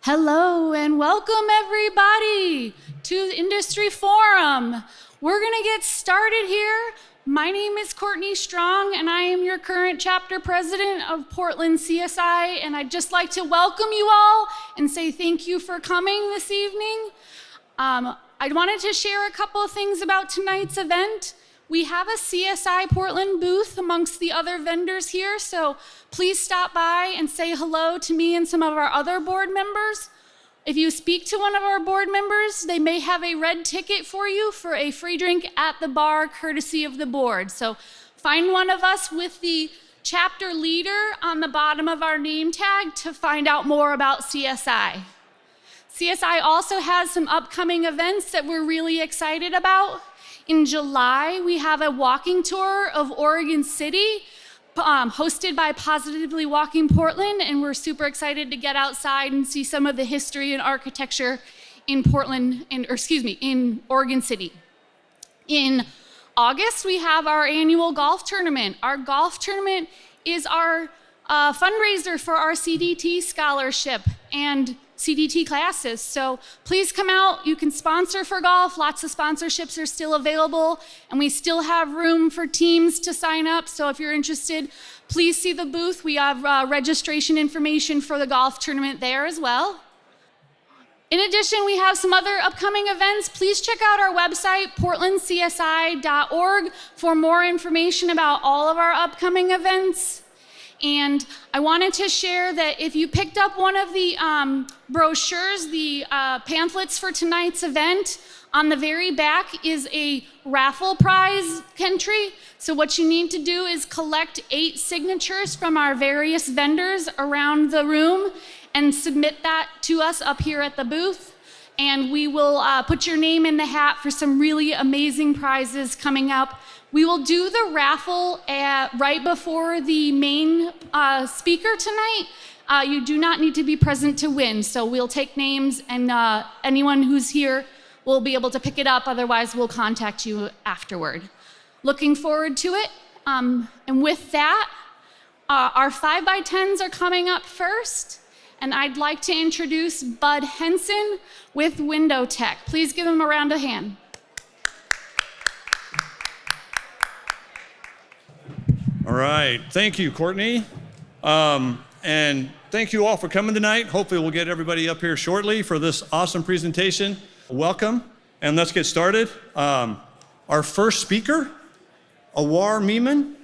Hello and welcome everybody to Industry Forum. We're gonna get started here. My name is Courtney Strong and I am your current chapter president of Portland CSI, and I'd just like to welcome you all and say thank you for coming this evening. I wanted to share a couple of things about tonight's event. We have a CSI Portland booth amongst the other vendors here, so please stop by and say hello to me and some of our other board members. If you speak to one of our board members, they may have a red ticket for you for a free drink at the bar, courtesy of the board. So find one of us with the chapter leader on the bottom of our name tag to find out more about CSI. CSI also has some upcoming events that we're really excited about. In July, we have a walking tour of Oregon City, hosted by Positively Walking Portland, and we're super excited to get outside and see some of the history and architecture in in Oregon City. In August, we have our annual golf tournament. Our golf tournament is our fundraiser for our CDT scholarship and CDT classes. So please come out. You can sponsor for golf. Lots of sponsorships are still available, and we still have room for teams to sign up. So if you're interested, please see the booth. We have registration information for the golf tournament there as well. In addition, we have some other upcoming events. Please check out our website, portlandcsi.org, for more information about all of our upcoming events. And I wanted to share that if you picked up one of the brochures, the pamphlets for tonight's event, on the very back is a raffle prize entry. So what you need to do is collect 8 signatures from our various vendors around the room and submit that to us up here at the booth. And we will put your name in the hat for some really amazing prizes coming up. We will do the raffle right before the main speaker tonight. You do not need to be present to win, so we'll take names, and anyone who's here will be able to pick it up. Otherwise, we'll contact you afterward. Looking forward to it. And with that, our 5x10s are coming up first, and I'd like to introduce Bud Henson with Window Tech. Please give him a round of hand. All right, thank you, Courtney. And thank you all for coming tonight. Hopefully we'll get everybody up here shortly for this awesome presentation. Welcome, and let's get started. Our first speaker, Awar Meman.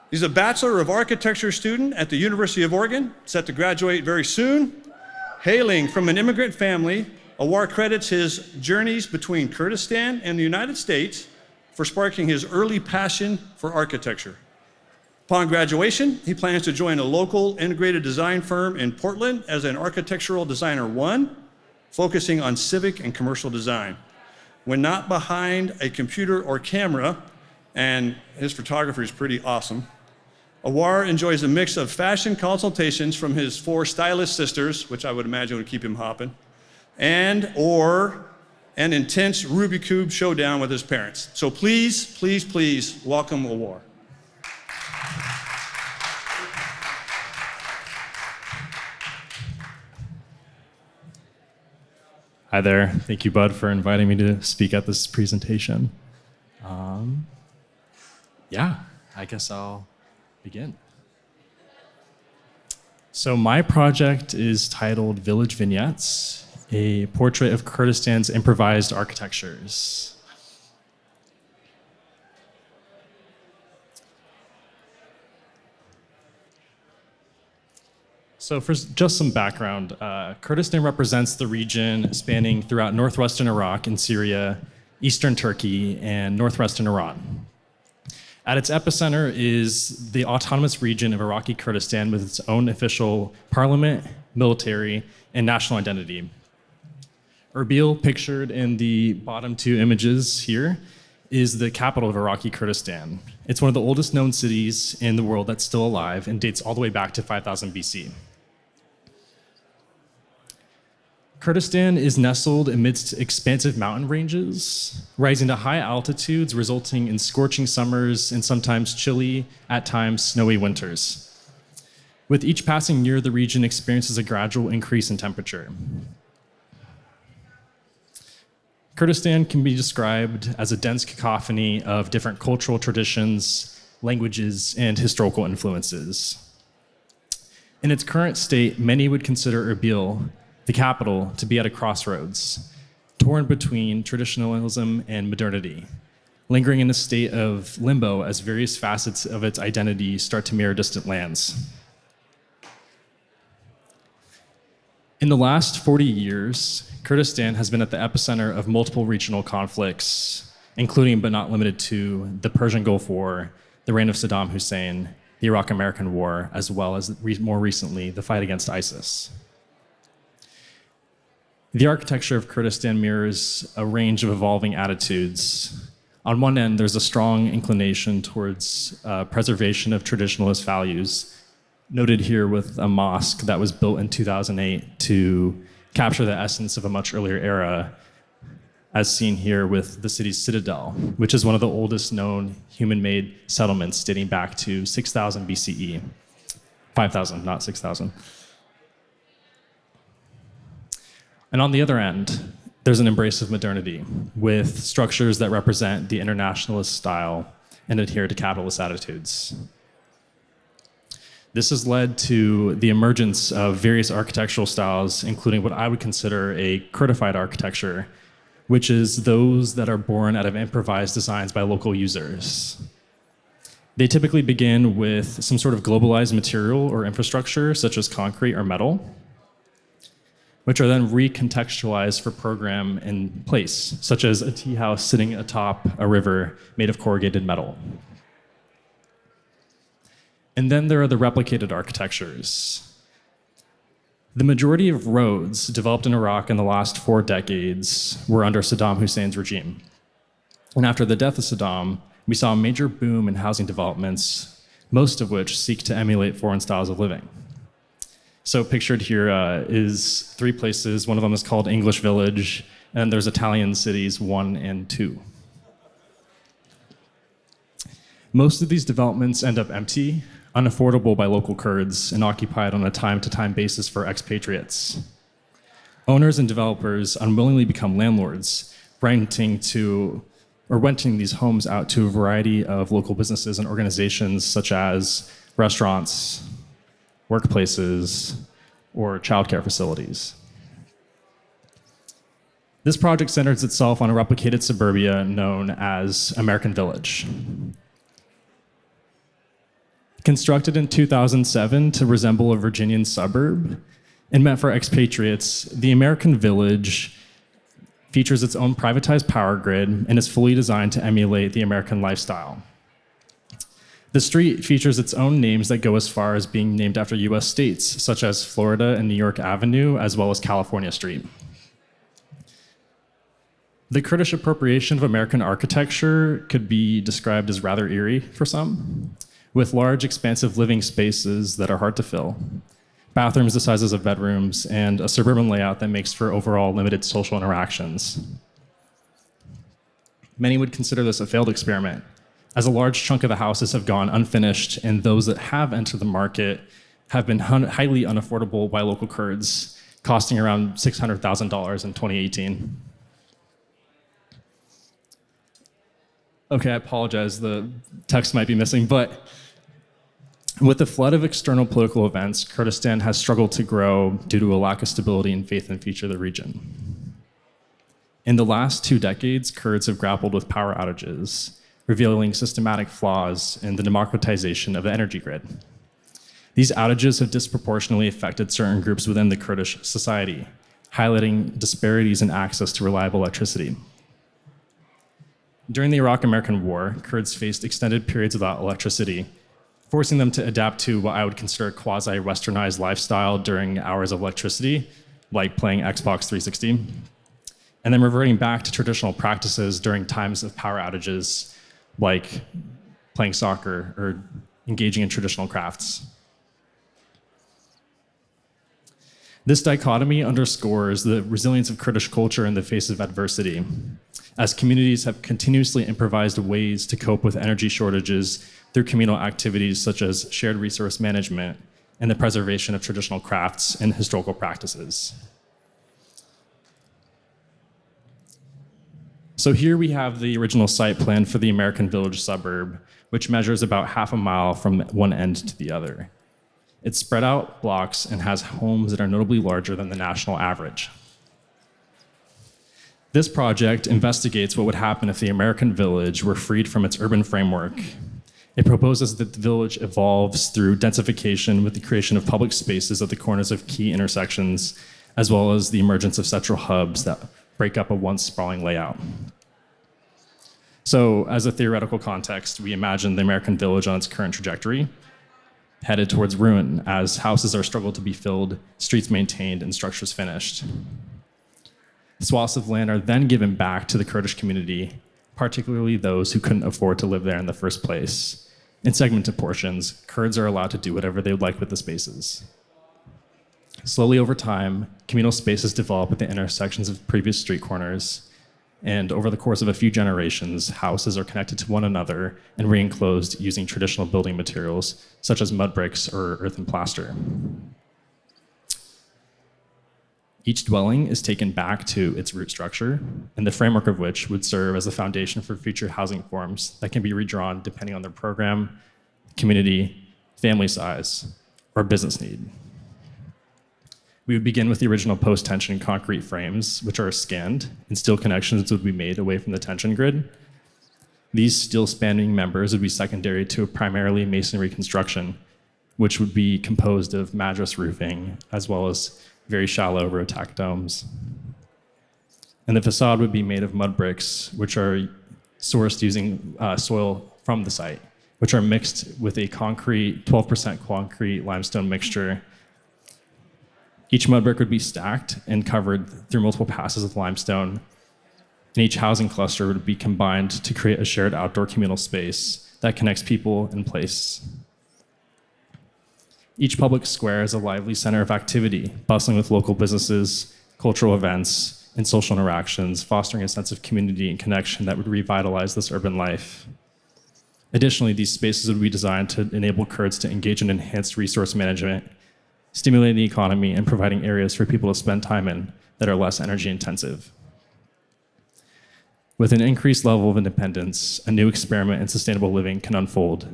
He's a Bachelor of Architecture student at the University of Oregon, set to graduate very soon. Hailing from an immigrant family, Awar credits his journeys between Kurdistan and the United States for sparking his early passion for architecture. Upon graduation, he plans to join a local integrated design firm in Portland as an architectural designer 1, focusing on civic and commercial design. When not behind a computer or camera, and his photography is pretty awesome, Awar enjoys a mix of fashion consultations from his 4 stylist sisters, which I would imagine would keep him hopping, or an intense Rubik's Cube showdown with his parents. So please, please, please welcome Awar. Hi there. Thank you, Bud, for inviting me to speak at this presentation. Yeah, I guess I'll begin. So my project is titled Village Vignettes, a portrait of Kurdistan's improvised architectures. So for just some background, Kurdistan represents the region spanning throughout northwestern Iraq and Syria, eastern Turkey, and northwestern Iran. At its epicenter is the autonomous region of Iraqi Kurdistan with its own official parliament, military, and national identity. Erbil, pictured in the bottom 2 images here, is the capital of Iraqi Kurdistan. It's one of the oldest known cities in the world that's still alive and dates all the way back to 5000 BC. Kurdistan is nestled amidst expansive mountain ranges, rising to high altitudes, resulting in scorching summers and sometimes chilly, at times snowy winters. With each passing year, the region experiences a gradual increase in temperature. Kurdistan can be described as a dense cacophony of different cultural traditions, languages, and historical influences. In its current state, many would consider Erbil, the capital, to be at a crossroads, torn between traditionalism and modernity, lingering in a state of limbo as various facets of its identity start to mirror distant lands. In the last 40 years, Kurdistan has been at the epicenter of multiple regional conflicts, including but not limited to the Persian Gulf War, the reign of Saddam Hussein, the Iraq-American War, as well as more recently, the fight against ISIS. The architecture of Kurdistan mirrors a range of evolving attitudes. On one end, there's a strong inclination towards preservation of traditionalist values, noted here with a mosque that was built in 2008 to capture the essence of a much earlier era, as seen here with the city's citadel, which is one of the oldest known human-made settlements dating back to 6,000 BCE. 5,000, not 6,000. And on the other end, there's an embrace of modernity with structures that represent the internationalist style and adhere to capitalist attitudes. This has led to the emergence of various architectural styles, including what I would consider a Kurdified architecture, which is those that are born out of improvised designs by local users. They typically begin with some sort of globalized material or infrastructure, such as concrete or metal, which are then recontextualized for program in place, such as a tea house sitting atop a river made of corrugated metal. And then there are the replicated architectures. The majority of roads developed in Iraq in the last 4 decades were under Saddam Hussein's regime. And after the death of Saddam, we saw a major boom in housing developments, most of which seek to emulate foreign styles of living. So pictured here is 3 places. One of them is called English Village, and there's Italian cities 1 and 2. Most of these developments end up empty, unaffordable by local Kurds, and occupied on a time-to-time basis for expatriates. Owners and developers unwillingly become landlords, renting these homes out to a variety of local businesses and organizations such as restaurants, workplaces, or childcare facilities. This project centers itself on a replicated suburbia known as American Village. Constructed in 2007 to resemble a Virginian suburb and meant for expatriates, the American Village features its own privatized power grid and is fully designed to emulate the American lifestyle. The street features its own names that go as far as being named after US states, such as Florida and New York Avenue, as well as California Street. The Kurdish appropriation of American architecture could be described as rather eerie for some, with large, expansive living spaces that are hard to fill, bathrooms the sizes of bedrooms, and a suburban layout that makes for overall limited social interactions. Many would consider this a failed experiment, as a large chunk of the houses have gone unfinished, and those that have entered the market have been highly unaffordable by local Kurds, costing around $600,000 in 2018. Okay, I apologize, the text might be missing, but with the flood of external political events, Kurdistan has struggled to grow due to a lack of stability and faith in the future of the region. In the last 2 decades, Kurds have grappled with power outages, revealing systematic flaws in the democratization of the energy grid. These outages have disproportionately affected certain groups within the Kurdish society, highlighting disparities in access to reliable electricity. During the Iraq-American War, Kurds faced extended periods without electricity, forcing them to adapt to what I would consider a quasi-westernized lifestyle during hours of electricity, like playing Xbox 360, and then reverting back to traditional practices during times of power outages, like playing soccer or engaging in traditional crafts. This dichotomy underscores the resilience of Kurdish culture in the face of adversity, as communities have continuously improvised ways to cope with energy shortages through communal activities such as shared resource management, and the preservation of traditional crafts and historical practices. So here we have the original site plan for the American Village suburb, which measures about half a mile from one end to the other. It's spread out blocks and has homes that are notably larger than the national average. This project investigates what would happen if the American village were freed from its urban framework. It proposes that the village evolves through densification with the creation of public spaces at the corners of key intersections, as well as the emergence of central hubs that break up a once sprawling layout. So, as a theoretical context, we imagine the American village on its current trajectory, headed towards ruin as houses are struggled to be filled, streets maintained, and structures finished. Swaths of land are then given back to the Kurdish community, particularly those who couldn't afford to live there in the first place. In segmented portions, Kurds are allowed to do whatever they would like with the spaces. Slowly over time, communal spaces develop at the intersections of previous street corners, and over the course of a few generations, houses are connected to one another and re-enclosed using traditional building materials, such as mud bricks or earth and plaster. Each dwelling is taken back to its root structure, and the framework of which would serve as the foundation for future housing forms that can be redrawn depending on their program, community, family size, or business need. We would begin with the original post-tension concrete frames, which are scanned, and steel connections would be made away from the tension grid. These steel-spanning members would be secondary to a primarily masonry construction, which would be composed of madras roofing, as well as very shallow rotac domes. And the facade would be made of mud bricks, which are sourced using soil from the site, which are mixed with a 12% concrete limestone mixture. Each mud brick would be stacked and covered through multiple passes of limestone, and each housing cluster would be combined to create a shared outdoor communal space that connects people and place. Each public square is a lively center of activity, bustling with local businesses, cultural events, and social interactions, fostering a sense of community and connection that would revitalize this urban life. Additionally, these spaces would be designed to enable Kurds to engage in enhanced resource management, stimulating the economy and providing areas for people to spend time in that are less energy intensive. With an increased level of independence, a new experiment in sustainable living can unfold.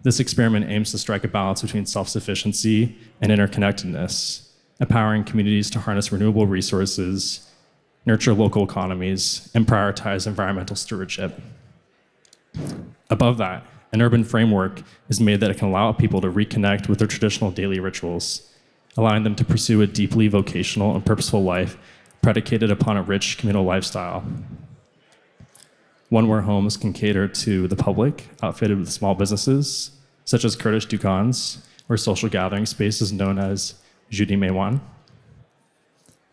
This experiment aims to strike a balance between self-sufficiency and interconnectedness, empowering communities to harness renewable resources, nurture local economies, and prioritize environmental stewardship. Above that, an urban framework is made that it can allow people to reconnect with their traditional daily rituals, allowing them to pursue a deeply vocational and purposeful life predicated upon a rich communal lifestyle. One where homes can cater to the public, outfitted with small businesses, such as Kurdish dukans, or social gathering spaces known as Judi Meman,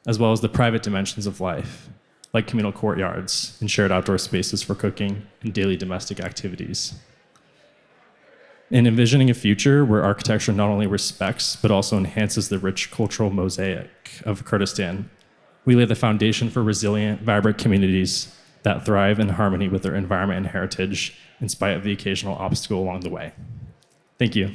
as well as the private dimensions of life, like communal courtyards and shared outdoor spaces for cooking and daily domestic activities. In envisioning a future where architecture not only respects, but also enhances the rich cultural mosaic of Kurdistan, we lay the foundation for resilient, vibrant communities that thrive in harmony with their environment and heritage, in spite of the occasional obstacle along the way. Thank you.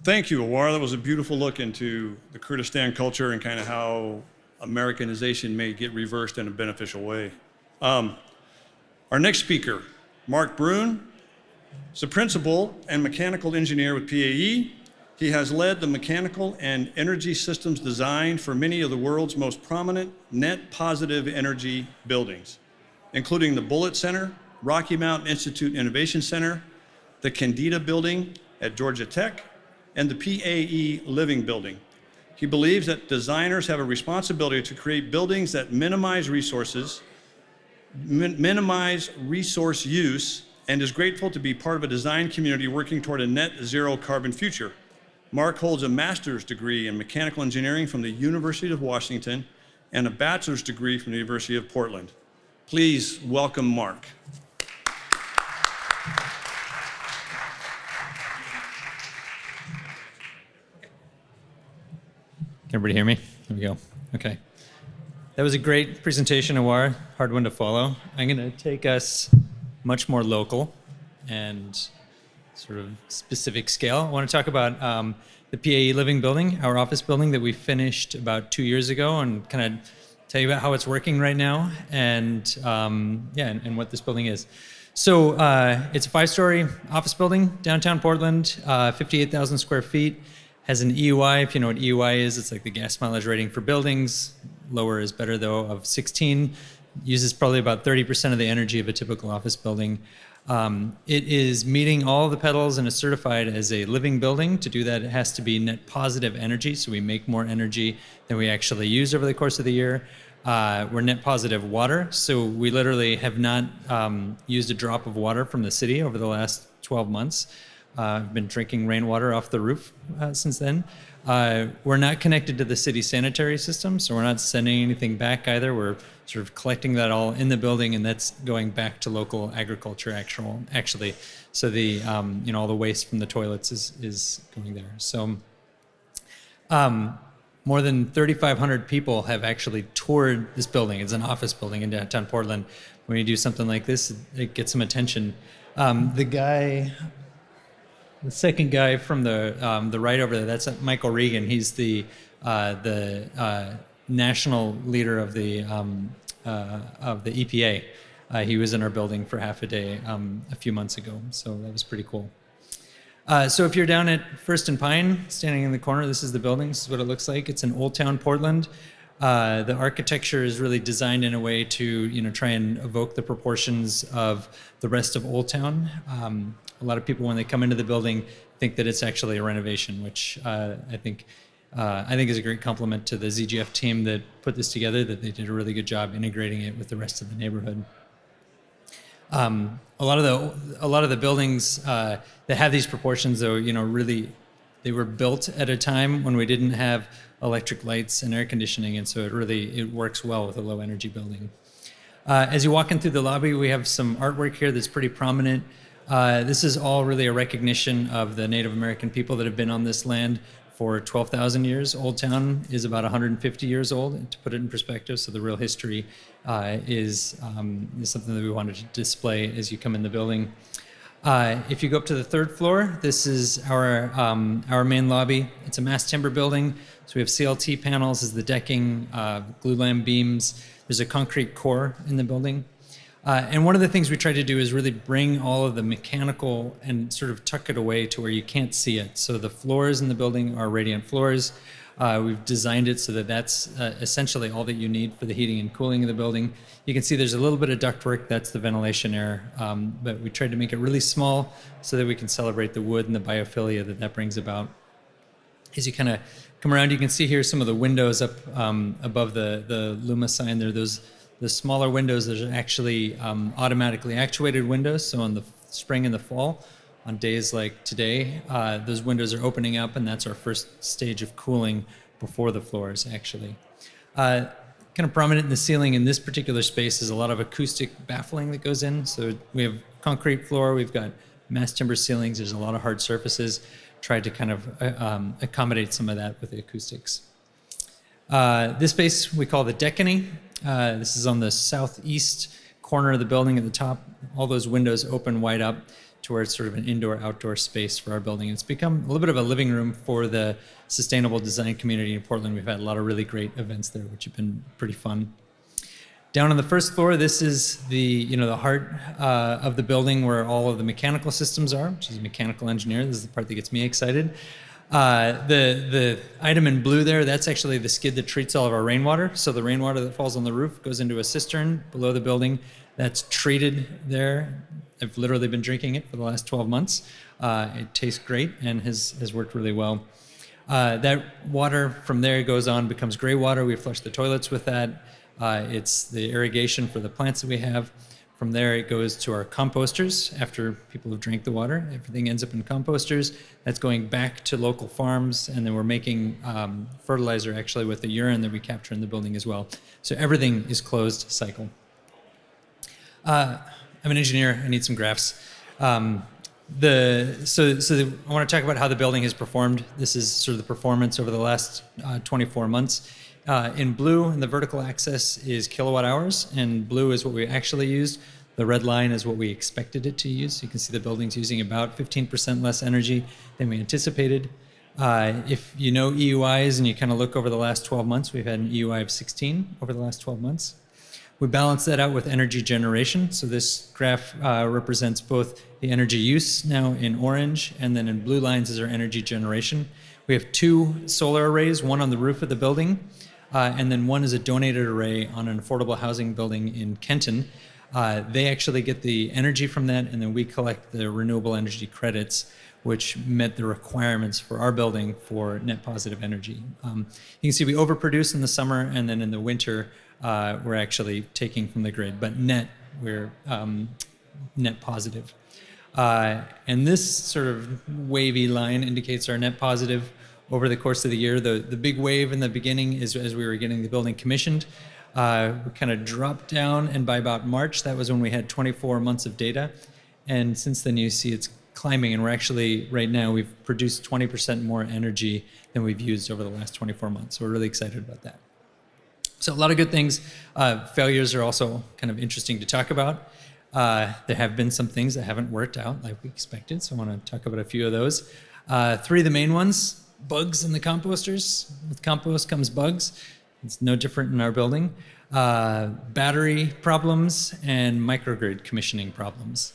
Thank you, Awar. That was a beautiful look into the Kurdistan culture and kind of how Americanization may get reversed in a beneficial way. Our next speaker, Mark Brune, is a principal and mechanical engineer with PAE. He has led the mechanical and energy systems design for many of the world's most prominent net positive energy buildings, including the Bullitt Center, Rocky Mountain Institute Innovation Center, the Candida Building at Georgia Tech, and the PAE Living Building. He believes that designers have a responsibility to create buildings that minimize resource use, and is grateful to be part of a design community working toward a net zero carbon future. Mark holds a master's degree in mechanical engineering from the University of Washington and a bachelor's degree from the University of Portland. Please welcome Mark. Can everybody hear me? There we go. Okay. That was a great presentation, Awar. Hard one to follow. I'm going to take us much more local and sort of specific scale. I want to talk about the PAE Living Building, our office building that we finished about 2 years ago, and kind of tell you about how it's working right now and and what this building is. So it's a 5-story office building, downtown Portland, 58,000 square feet. Has an EUI, if you know what EUI is, it's like the gas mileage rating for buildings. Lower is better though, of 16. Uses probably about 30% of the energy of a typical office building. It is meeting all the pedals and is certified as a living building. To do that, it has to be net positive energy, so we make more energy than we actually use over the course of the year. We're net positive water, so we literally have not used a drop of water from the city over the last 12 months. I've been drinking rainwater off the roof since then. We're not connected to the city sanitary system, so we're not sending anything back either. We're sort of collecting that all in the building, and that's going back to local agriculture actually. So the all the waste from the toilets is going there. So more than 3,500 people have actually toured this building. It's an office building in downtown Portland. When you do something like this, it gets some attention. The second guy from the right over there, that's Michael Regan. He's the national leader of the EPA. He was in our building for half a day a few months ago, so that was pretty cool. So if you're down at First and Pine, standing in the corner, this is the building. This is what it looks like. It's in Old Town Portland. The architecture is really designed in a way to try and evoke the proportions of the rest of Old Town. A lot of people, when they come into the building, think that it's actually a renovation, which I think is a great compliment to the ZGF team that put this together, that they did a really good job integrating it with the rest of the neighborhood. A lot of the buildings that have these proportions, though, really, they were built at a time when we didn't have electric lights and air conditioning, and so it works well with a low energy building. As you walk in through the lobby, we have some artwork here that's pretty prominent. This is all really a recognition of the Native American people that have been on this land for 12,000 years. Old Town is about 150 years old, to put it in perspective, so the real history is something that we wanted to display as you come in the building. If you go up to the 3rd floor, this is our main lobby. It's a mass timber building, so we have CLT panels as the decking, glulam beams. There's a concrete core in the building. And one of the things we try to do is really bring all of the mechanical and sort of tuck it away to where you can't see it. So the floors in the building are radiant floors. We've designed it so that that's essentially all that you need for the heating and cooling of the building. You can see there's a little bit of ductwork, that's the ventilation air, but we tried to make it really small so that we can celebrate the wood and the biophilia that brings about. As you kind of come around, you can see here some of the windows up above the Luma sign there. The smaller windows, there's actually automatically actuated windows. So in the spring and the fall, on days like today, those windows are opening up, and that's our first stage of cooling before the floors, actually. Kind of prominent in the ceiling in this particular space is a lot of acoustic baffling that goes in. So we have concrete floor, we've got mass timber ceilings, there's a lot of hard surfaces. Tried to kind of accommodate some of that with the acoustics. This space we call the Decany. This is on the southeast corner of the building at the top. All those windows open wide up to where it's sort of an indoor-outdoor space for our building. It's become a little bit of a living room for the sustainable design community in Portland. We've had a lot of really great events there, which have been pretty fun. Down on the 1st floor, this is the heart of the building where all of the mechanical systems are, which is a mechanical engineer. This is the part that gets me excited. The item in blue there, that's actually the skid that treats all of our rainwater. So the rainwater that falls on the roof goes into a cistern below the building that's treated there. I've literally been drinking it for the last 12 months. It tastes great and has worked really well. That water from there goes on, becomes gray water. We flush the toilets with that. It's the irrigation for the plants that we have. From there, it goes to our composters. After people have drank the water, everything ends up in composters. That's going back to local farms, and then we're making fertilizer actually with the urine that we capture in the building as well. So everything is closed cycle. I'm an engineer. I need some graphs. I want to talk about how the building has performed. This is sort of the performance over the last 24 months. In blue, the vertical axis is kilowatt hours, and blue is what we actually used. The red line is what we expected it to use. You can see the building's using about 15% less energy than we anticipated. If you know EUIs and you kind of look over the last 12 months, we've had an EUI of 16 over the last 12 months. We balance that out with energy generation. So this graph represents both the energy use now in orange, and then in blue lines is our energy generation. We have 2 solar arrays, one on the roof of the building, and then one is a donated array on an affordable housing building in Kenton. They actually get the energy from that, and then we collect the renewable energy credits, which met the requirements for our building for net positive energy. You can see we overproduce in the summer, and then in the winter, we're actually taking from the grid, but net, we're net positive. And this sort of wavy line indicates our net positive over the course of the year. The big wave in the beginning is as we were getting the building commissioned. We kind of dropped down, and by about March, that was when we had 24 months of data. And since then, you see it's climbing, and we're actually, right now, we've produced 20% more energy than we've used over the last 24 months. So we're really excited about that. So a lot of good things. Failures are also kind of interesting to talk about. There have been some things that haven't worked out like we expected, so I want to talk about a few of those. 3 of the main ones: bugs in the composters. With compost comes bugs. It's no different in our building. Battery problems and microgrid commissioning problems.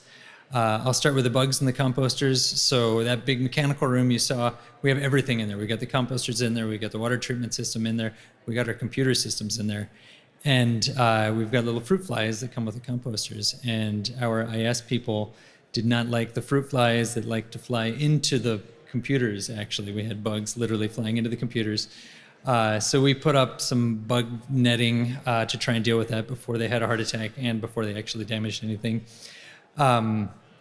I'll start with the bugs in the composters. So that big mechanical room you saw, we have everything in there. We got the composters in there. We got the water treatment system in there. We got our computer systems in there. And we've got little fruit flies that come with the composters. And our IS people did not like the fruit flies that like to fly into the computers, actually. We had bugs literally flying into the computers. So we put up some bug netting to try and deal with that before they had a heart attack and before they actually damaged anything.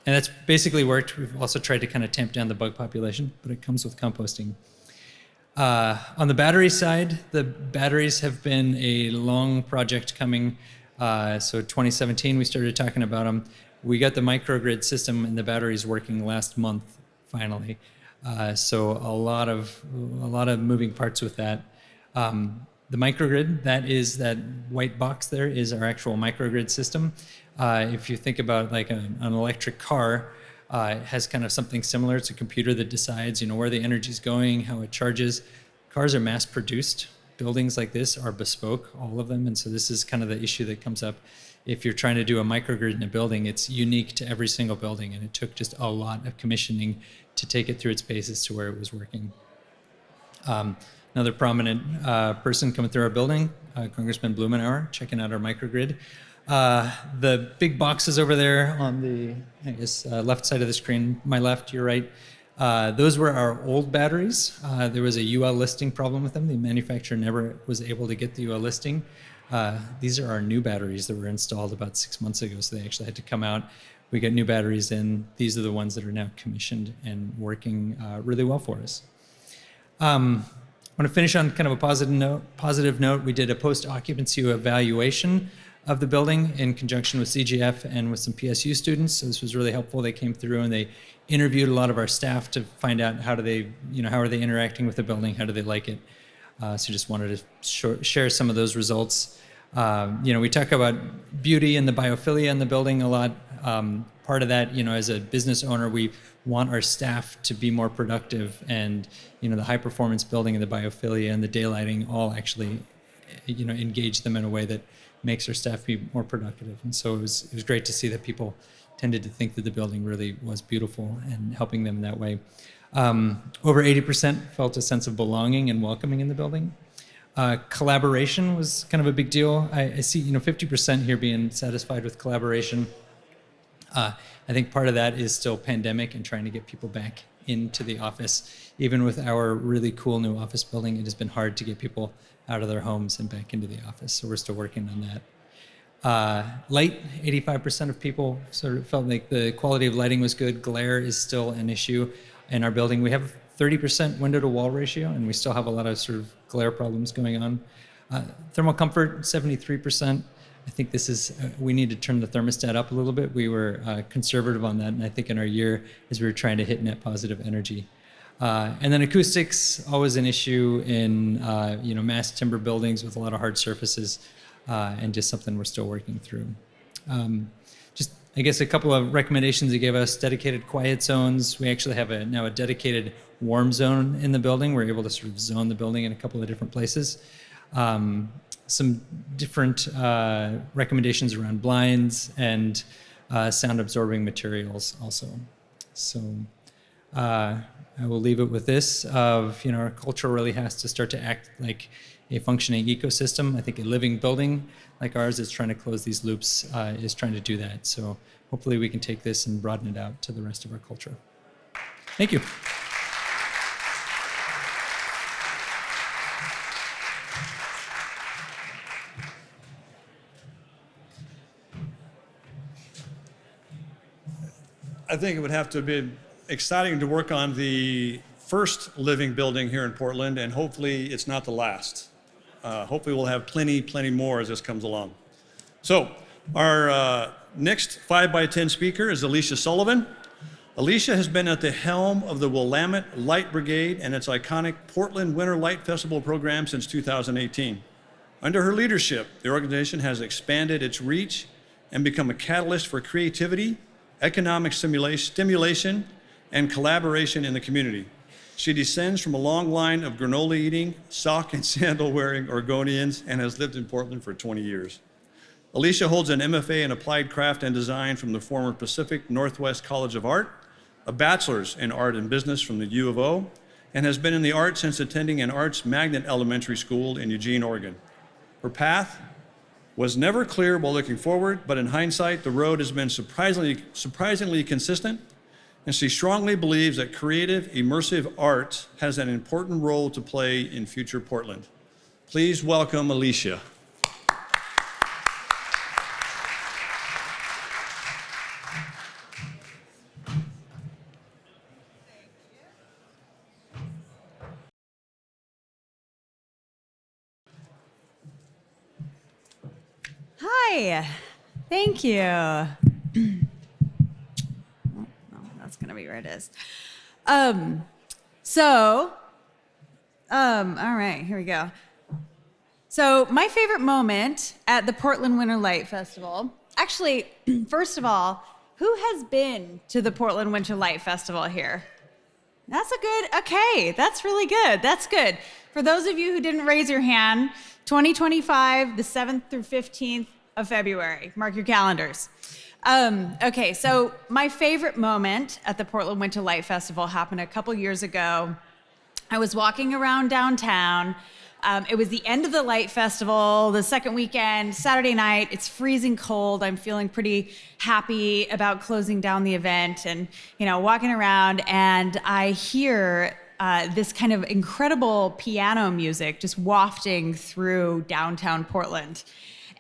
And that's basically worked. We've also tried to kind of tamp down the bug population, but it comes with composting. On the battery side, the batteries have been a long project coming. So 2017, we started talking about them. We got the microgrid system and the batteries working last month, finally. So a lot of moving parts with that. The microgrid, that white box there, is our actual microgrid system. If you think about like an electric car, it has kind of something similar. It's a computer that decides, where the energy's going, how it charges. Cars are mass produced. Buildings like this are bespoke, all of them. And so this is kind of the issue that comes up. If you're trying to do a microgrid in a building, it's unique to every single building. And it took just a lot of commissioning to take it through its paces to where it was working. Another prominent person coming through our building, Congressman Blumenauer, checking out our microgrid. The big boxes over there on the, left side of the screen, my left, your right, those were our old batteries. There was a UL listing problem with them. The manufacturer never was able to get the UL listing. These are our new batteries that were installed about 6 months ago, so they actually had to come out. We got new batteries in. These are the ones that are now commissioned and working really well for us. I want to finish on kind of a positive note. We did a post-occupancy evaluation of the building in conjunction with CGF and with some PSU students. So this was really helpful. They came through and they interviewed a lot of our staff to find out how are they interacting with the building, how do they like it. So just wanted to share some of those results. We talk about beauty and the biophilia in the building a lot. Part of that, as a business owner, we want our staff to be more productive, and the high performance building and the biophilia and the daylighting all actually engage them in a way that makes our staff be more productive. And so it was great to see that people tended to think that the building really was beautiful and helping them in that way. Over 80% felt a sense of belonging and welcoming in the building. Collaboration was kind of a big deal. I see 50% here being satisfied with collaboration. I think part of that is still pandemic and trying to get people back into the office. Even with our really cool new office building, it has been hard to get people out of their homes and back into the office. So we're still working on that. Light, 85% of people sort of felt like the quality of lighting was good. Glare is still an issue in our building. We have 30% window to wall ratio, and we still have a lot of sort of glare problems going on. Thermal comfort, 73%. I think this is, we need to turn the thermostat up a little bit. We were conservative on that, and I think in our year, as we were trying to hit net positive energy. And then acoustics, always an issue in mass timber buildings with a lot of hard surfaces, and just something we're still working through. I guess a couple of recommendations he gave us: dedicated quiet zones. We actually have now a dedicated warm zone in the building. We're able to sort of zone the building in a couple of different places. Some different recommendations around blinds and sound absorbing materials also. So I will leave it with this of, our culture really has to start to act like a functioning ecosystem. I think a living building like ours is trying to close these loops, is trying to do that. So hopefully we can take this and broaden it out to the rest of our culture. Thank you. I think it would have to be exciting to work on the first living building here in Portland, and hopefully it's not the last. Hopefully we'll have plenty more as this comes along. So our next 5x10 speaker is Alisha Sullivan. Alisha has been at the helm of the Willamette Light Brigade and its iconic Portland Winter Light Festival program since 2018. Under her leadership, the organization has expanded its reach and become a catalyst for creativity, economic stimulation, and collaboration in the community. She descends from a long line of granola-eating, sock and sandal-wearing Oregonians and has lived in Portland for 20 years. Alisha holds an MFA in Applied Craft and Design from the former Pacific Northwest College of Art, a bachelor's in Art and Business from the U of O, and has been in the arts since attending an arts magnet elementary school in Eugene, Oregon. Her path was never clear while looking forward, but in hindsight, the road has been surprisingly consistent, and she strongly believes that creative, immersive art has an important role to play in future Portland. Please welcome Alisha. Hi, thank you. Oh, that's gonna be where it is. All right, here we go. So my favorite moment at the Portland Winter Light Festival, actually, first of all, who has been to the Portland Winter Light Festival here? Okay, that's really good, that's good. For those of you who didn't raise your hand, 2025, the 7th through 15th of February. Mark your calendars. Okay, so my favorite moment at the Portland Winter Light Festival happened a couple years ago. I was walking around downtown. It was the end of the Light Festival, the second weekend, Saturday night. It's freezing cold. I'm feeling pretty happy about closing down the event and, walking around, and I hear this kind of incredible piano music just wafting through downtown Portland.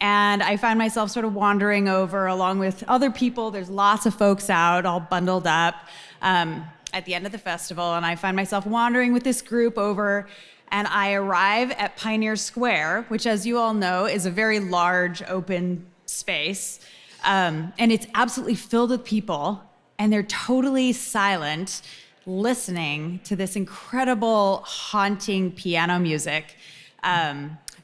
And I find myself sort of wandering over along with other people. There's lots of folks out, all bundled up at the end of the festival. And I find myself wandering with this group over, and I arrive at Pioneer Square, which, as you all know, is a very large open space. And it's absolutely filled with people, and they're totally silent, listening to this incredible, haunting piano music.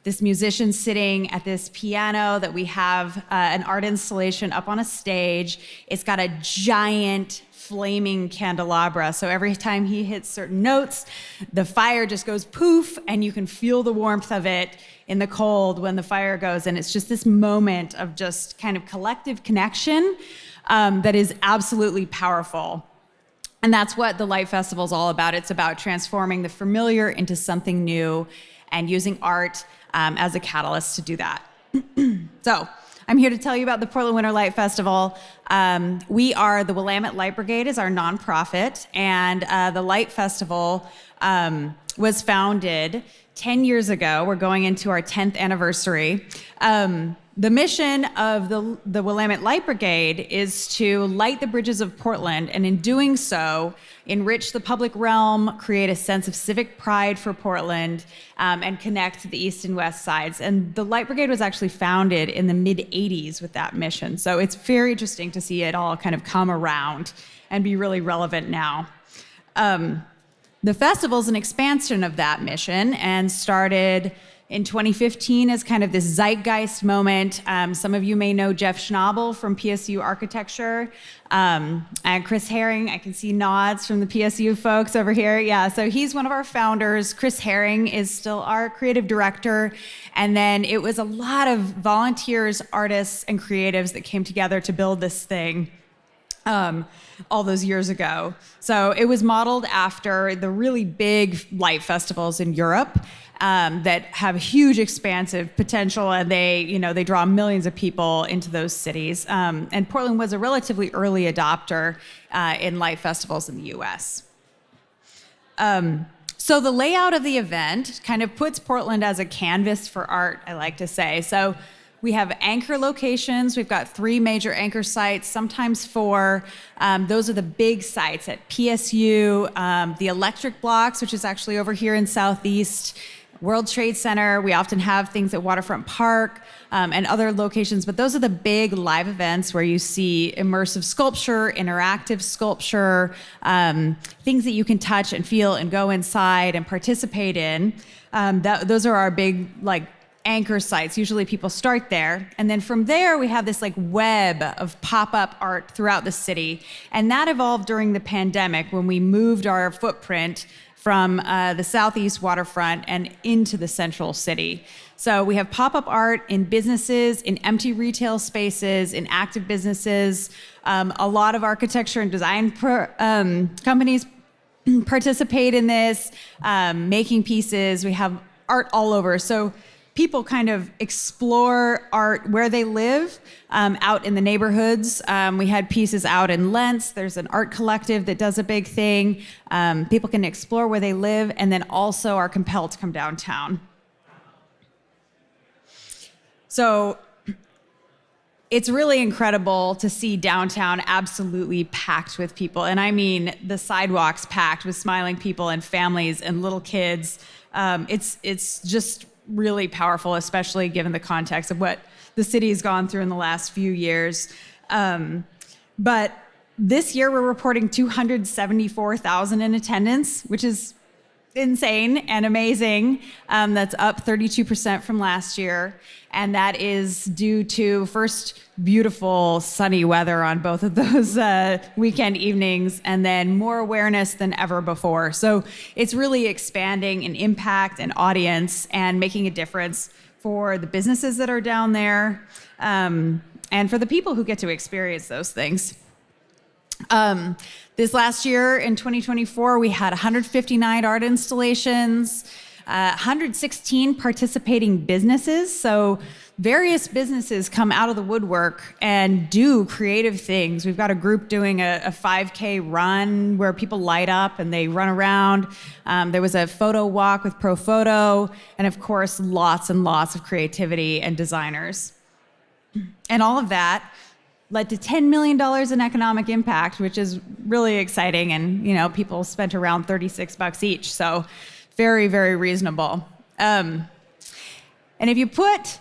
This musician sitting at this piano that we have an art installation up on a stage. It's got a giant flaming candelabra. So every time he hits certain notes, the fire just goes poof, and you can feel the warmth of it in the cold when the fire goes. And it's just this moment of just kind of collective connection that is absolutely powerful. And that's what the Light Festival is all about. It's about transforming the familiar into something new and using art as a catalyst to do that. So I'm here to tell you about the Portland Winter Light Festival. We are the Willamette Light Brigade is our nonprofit, and the Light Festival was founded 10 years ago. We're going into our 10th anniversary. The mission of the Willamette Light Brigade is to light the bridges of Portland, and in doing so, enrich the public realm, create a sense of civic pride for Portland, and connect the east and west sides. And the Light Brigade was actually founded in the mid-'80s with that mission. So it's very interesting to see it all kind of come around and be really relevant now. The festival is an expansion of that mission and started in 2015 as kind of this zeitgeist moment. Some of you may know Jeff Schnabel from PSU Architecture, and Chris Herring. I can see nods from the PSU folks over here. Yeah, so he's one of our founders. Chris Herring is still our creative director. And then it was a lot of volunteers, artists, and creatives that came together to build this thing all those years ago. So it was modeled after the really big light festivals in Europe. That have huge expansive potential, and they draw millions of people into those cities. And Portland was a relatively early adopter in light festivals in the U.S. So the layout of the event kind of puts Portland as a canvas for art, I like to say. So we have anchor locations. We've got 3 major anchor sites, sometimes 4. Those are the big sites at PSU, the Electric Blocks, which is actually over here in Southeast, World Trade Center. We often have things at Waterfront Park and other locations, but those are the big live events where you see immersive sculpture, interactive sculpture, things that you can touch and feel and go inside and participate in. Those are our big anchor sites. Usually people start there. And then from there, we have this web of pop-up art throughout the city. And that evolved during the pandemic when we moved our footprint from the southeast waterfront and into the central city. So we have pop-up art in businesses, in empty retail spaces, in active businesses. A lot of architecture and design companies participate in this, making pieces. We have art all over. So people kind of explore art where they live, out in the neighborhoods. We had pieces out in Lentz. There's an art collective that does a big thing. People can explore where they live and then also are compelled to come downtown. So it's really incredible to see downtown absolutely packed with people. And I mean the sidewalks packed with smiling people and families and little kids. It's just really powerful, especially given the context of what the city has gone through in the last few years. But this year we're reporting 274,000 in attendance, which is insane and amazing. That's up 32% from last year. And that is due to, first, beautiful sunny weather on both of those weekend evenings, and then more awareness than ever before. So it's really expanding in impact and audience and making a difference for the businesses that are down there, and for the people who get to experience those things. This last year in 2024, we had 159 art installations, 116 participating businesses. So various businesses come out of the woodwork and do creative things. We've got a group doing a 5K run where people light up and they run around. There was a photo walk with Pro Photo, and of course, lots and lots of creativity and designers. And all of that led to $10 million in economic impact, which is really exciting. And people spent around $36 each. So very, very reasonable. And if you put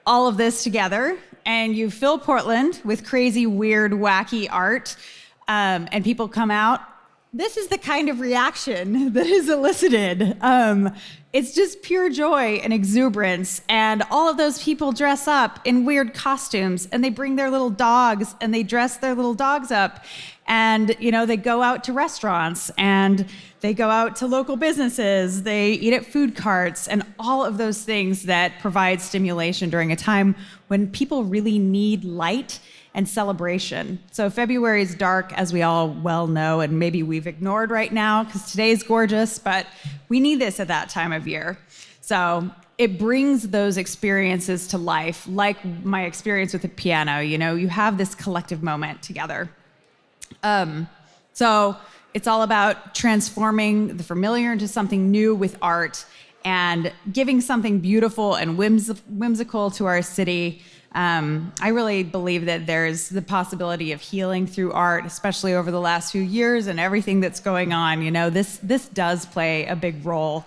all of this together and you fill Portland with crazy, weird, wacky art, and people come out, this is the kind of reaction that is elicited. It's just pure joy and exuberance. And all of those people dress up in weird costumes, and they bring their little dogs and they dress their little dogs up. And, they go out to restaurants and they go out to local businesses. They eat at food carts and all of those things that provide stimulation during a time when people really need light and celebration. So February is dark, as we all well know, and maybe we've ignored right now because today's gorgeous, but we need this at that time of year. So it brings those experiences to life, like my experience with the piano. You have this collective moment together. So it's all about transforming the familiar into something new with art and giving something beautiful and whimsical to our city. I really believe that there's the possibility of healing through art, especially over the last few years and everything that's going on. This does play a big role.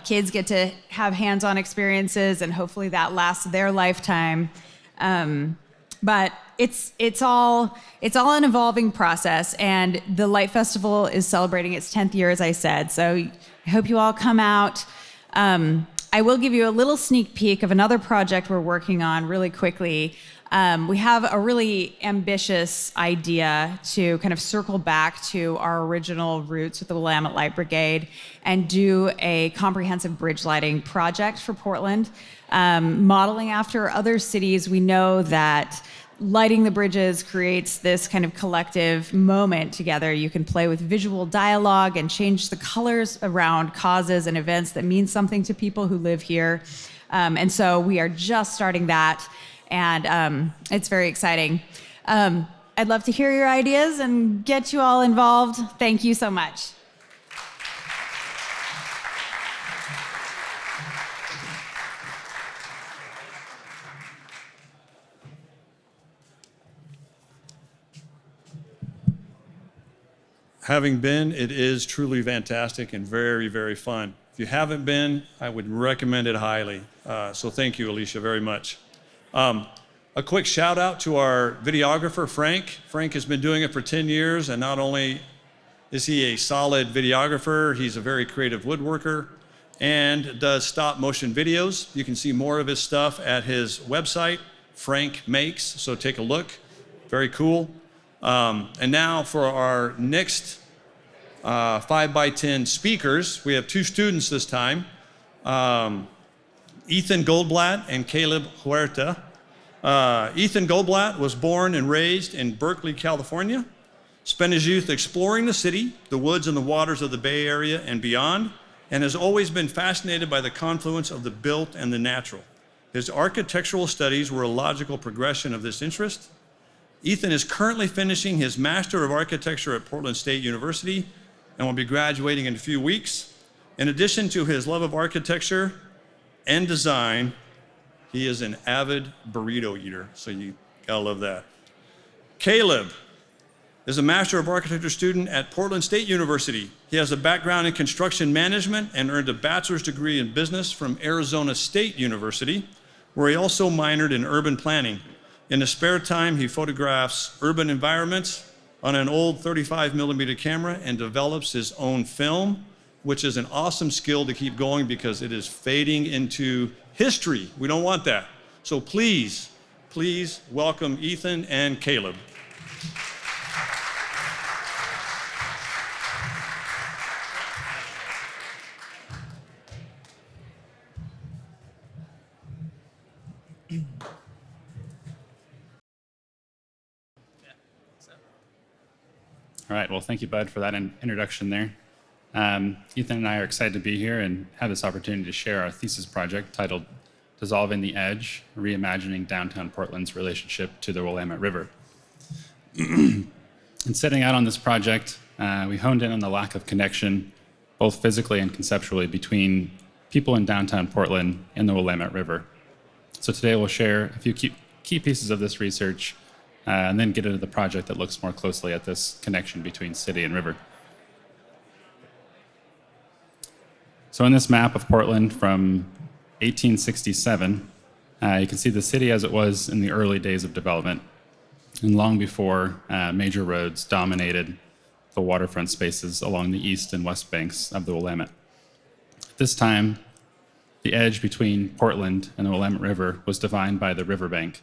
Kids get to have hands-on experiences, and hopefully that lasts their lifetime. But it's all an evolving process, and the Light Festival is celebrating its 10th year, as I said. So I hope you all come out. I will give you a little sneak peek of another project we're working on really quickly. We have a really ambitious idea to kind of circle back to our original roots with the Willamette Light Brigade and do a comprehensive bridge lighting project for Portland. Modeling after other cities, we know that lighting the bridges creates this kind of collective moment together. You can play with visual dialogue and change the colors around causes and events that mean something to people who live here. And so we are just starting that, and it's very exciting. I'd love to hear your ideas and get you all involved. Thank you so much. Having been, it is truly fantastic and very, very fun. If you haven't been, I would recommend it highly. So thank you, Alisha, very much. A quick shout out to our videographer, Frank. Frank has been doing it for 10 years, and not only is he a solid videographer, he's a very creative woodworker and does stop motion videos. You can see more of his stuff at his website, Frank Makes, so take a look. Very cool. And now for our next 5x10 speakers, we have two students this time, Ethan Goldblatt and Kaleb Huerta. Ethan Goldblatt was born and raised in Berkeley, California, spent his youth exploring the city, the woods and the waters of the Bay Area and beyond, and has always been fascinated by the confluence of the built and the natural. His architectural studies were a logical progression of this interest. Ethan is currently finishing his Master of Architecture at Portland State University and will be graduating in a few weeks. In addition to his love of architecture and design, he is an avid burrito eater, so you gotta love that. Kaleb is a Master of Architecture student at Portland State University. He has a background in construction management and earned a bachelor's degree in business from Arizona State University, where he also minored in urban planning. In his spare time, he photographs urban environments on an old 35mm camera and develops his own film, which is an awesome skill to keep going because it is fading into history. We don't want that. So please, please welcome Ethan and Kaleb. All right, well, thank you, Bud, for that introduction there. Ethan and I are excited to be here and have this opportunity to share our thesis project titled Dissolving the Edge, Reimagining Downtown Portland's Relationship to the Willamette River. In setting out on this project, we honed in on the lack of connection, both physically and conceptually, between people in downtown Portland and the Willamette River. So today we'll share a few key pieces of this research and then get into the project that looks more closely at this connection between city and river. So in this map of Portland from 1867, you can see the city as it was in the early days of development, and long before major roads dominated the waterfront spaces along the east and west banks of the Willamette. At this time, the edge between Portland and the Willamette River was defined by the riverbank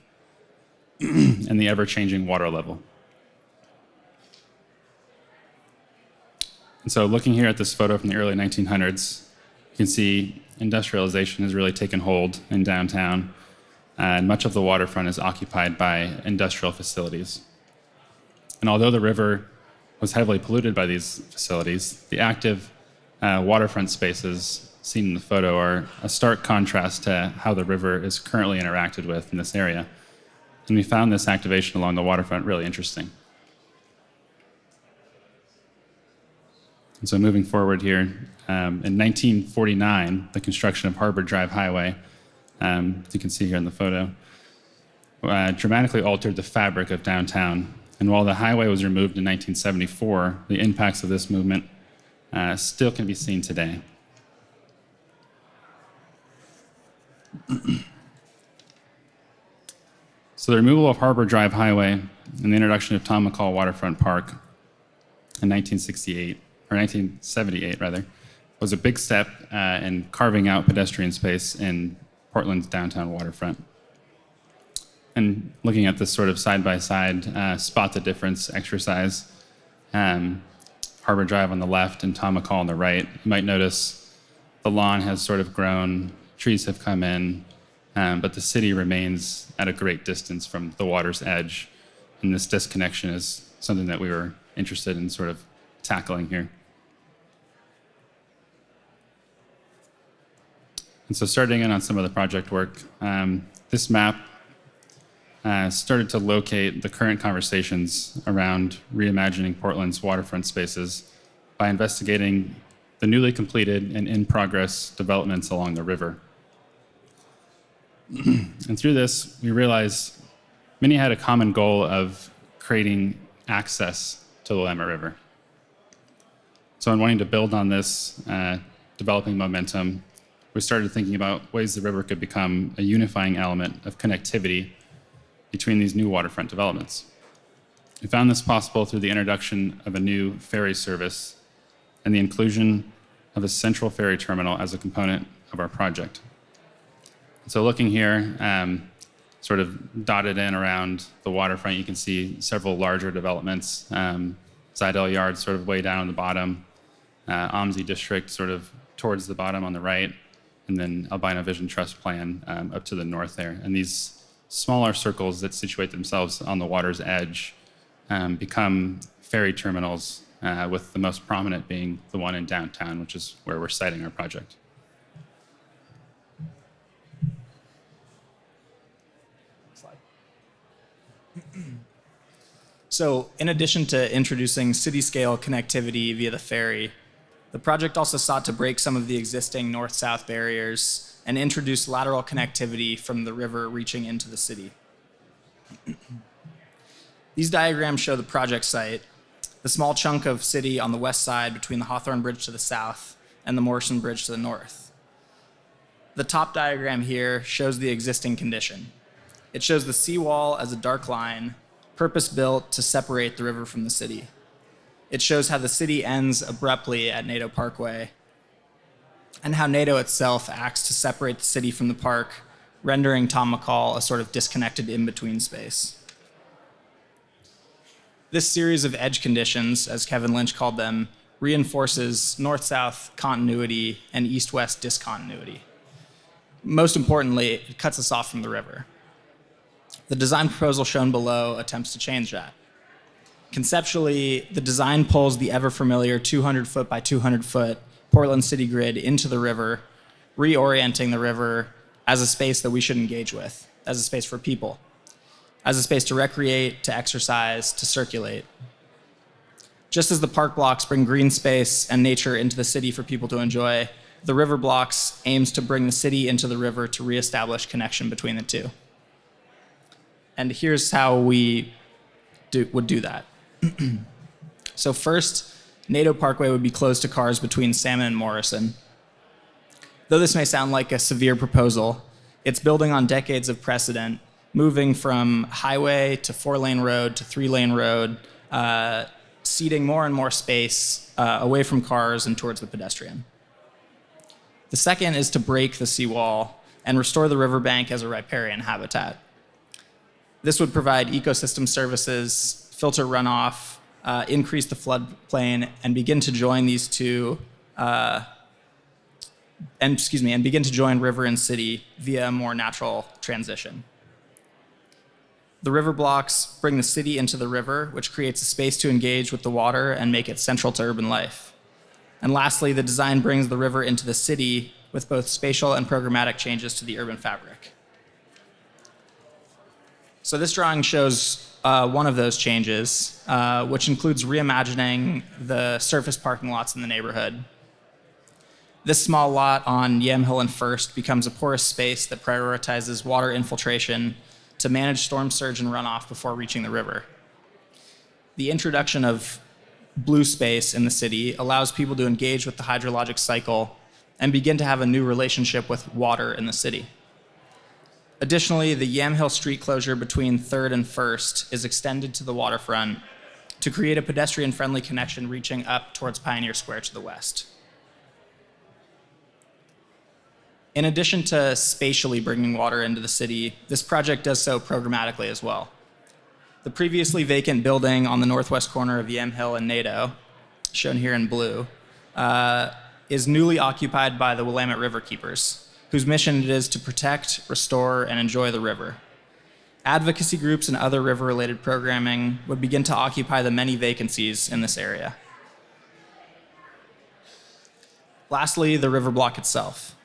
and the ever-changing water level. And so looking here at this photo from the early 1900s, you can see industrialization has really taken hold in downtown, and much of the waterfront is occupied by industrial facilities. And although the river was heavily polluted by these facilities, the active waterfront spaces seen in the photo are a stark contrast to how the river is currently interacted with in this area. And we found this activation along the waterfront really interesting. And so moving forward here, in 1949, the construction of Harbor Drive Highway, you can see here in the photo, dramatically altered the fabric of downtown. And while the highway was removed in 1974, the impacts of this movement still can be seen today. So the removal of Harbor Drive Highway and the introduction of Tom McCall Waterfront Park in 1978 rather, was a big step in carving out pedestrian space in Portland's downtown waterfront. And looking at this sort of side-by-side spot the difference exercise, Harbor Drive on the left and Tom McCall on the right, you might notice the lawn has sort of grown, trees have come in, but the city remains at a great distance from the water's edge. And this disconnection is something that we were interested in sort of tackling here. And so starting in on some of the project work, this map started to locate the current conversations around reimagining Portland's waterfront spaces by investigating the newly completed and in-progress developments along the river. And through this, we realized many had a common goal of creating access to the Willamette River. So in wanting to build on this developing momentum, we started thinking about ways the river could become a unifying element of connectivity between these new waterfront developments. We found this possible through the introduction of a new ferry service and the inclusion of a central ferry terminal as a component of our project. So looking here, sort of dotted in around the waterfront, you can see several larger developments. Zidell Yard sort of way down on the bottom, OMSI District sort of towards the bottom on the right, and then Albino Vision Trust Plan up to the north there. And these smaller circles that situate themselves on the water's edge become ferry terminals, with the most prominent being the one in downtown, which is where we're siting our project. So in addition to introducing city-scale connectivity via the ferry, the project also sought to break some of the existing north-south barriers and introduce lateral connectivity from the river reaching into the city. These diagrams show the project site, the small chunk of city on the west side between the Hawthorne Bridge to the south and the Morrison Bridge to the north. The top diagram here shows the existing condition. It shows the seawall as a dark line, purpose-built to separate the river from the city. It shows how the city ends abruptly at NATO Parkway, and how NATO itself acts to separate the city from the park, rendering Tom McCall a sort of disconnected in-between space. This series of edge conditions, as Kevin Lynch called them, reinforces north-south continuity and east-west discontinuity. Most importantly, it cuts us off from the river. The design proposal shown below attempts to change that. Conceptually, the design pulls the ever-familiar 200-foot by 200-foot Portland city grid into the river, reorienting the river as a space that we should engage with, as a space for people, as a space to recreate, to exercise, to circulate. Just as the park blocks bring green space and nature into the city for people to enjoy, the river blocks aims to bring the city into the river to reestablish connection between the two. And here's how we would do that. So first, NATO Parkway would be closed to cars between Salmon and Morrison. Though this may sound like a severe proposal, it's building on decades of precedent, moving from highway to 4-lane road to 3-lane road, ceding more and more space away from cars and towards the pedestrian. The second is to break the seawall and restore the riverbank as a riparian habitat. This would provide ecosystem services, filter runoff, increase the floodplain, and begin to join these two, and begin to join river and city via a more natural transition. The river blocks bring the city into the river, which creates a space to engage with the water and make it central to urban life. And lastly, the design brings the river into the city with both spatial and programmatic changes to the urban fabric. So this drawing shows one of those changes, which includes reimagining the surface parking lots in the neighborhood. This small lot on Yamhill and First becomes a porous space that prioritizes water infiltration to manage storm surge and runoff before reaching the river. The introduction of blue space in the city allows people to engage with the hydrologic cycle and begin to have a new relationship with water in the city. Additionally, the Yamhill street closure between 3rd and 1st is extended to the waterfront to create a pedestrian-friendly connection reaching up towards Pioneer Square to the west. In addition to spatially bringing water into the city, this project does so programmatically as well. The previously vacant building on the northwest corner of Yamhill and NATO, shown here in blue, is newly occupied by the Willamette River Keepers, whose mission it is to protect, restore, and enjoy the river. Advocacy groups and other river-related programming would begin to occupy the many vacancies in this area. Lastly, the river block itself.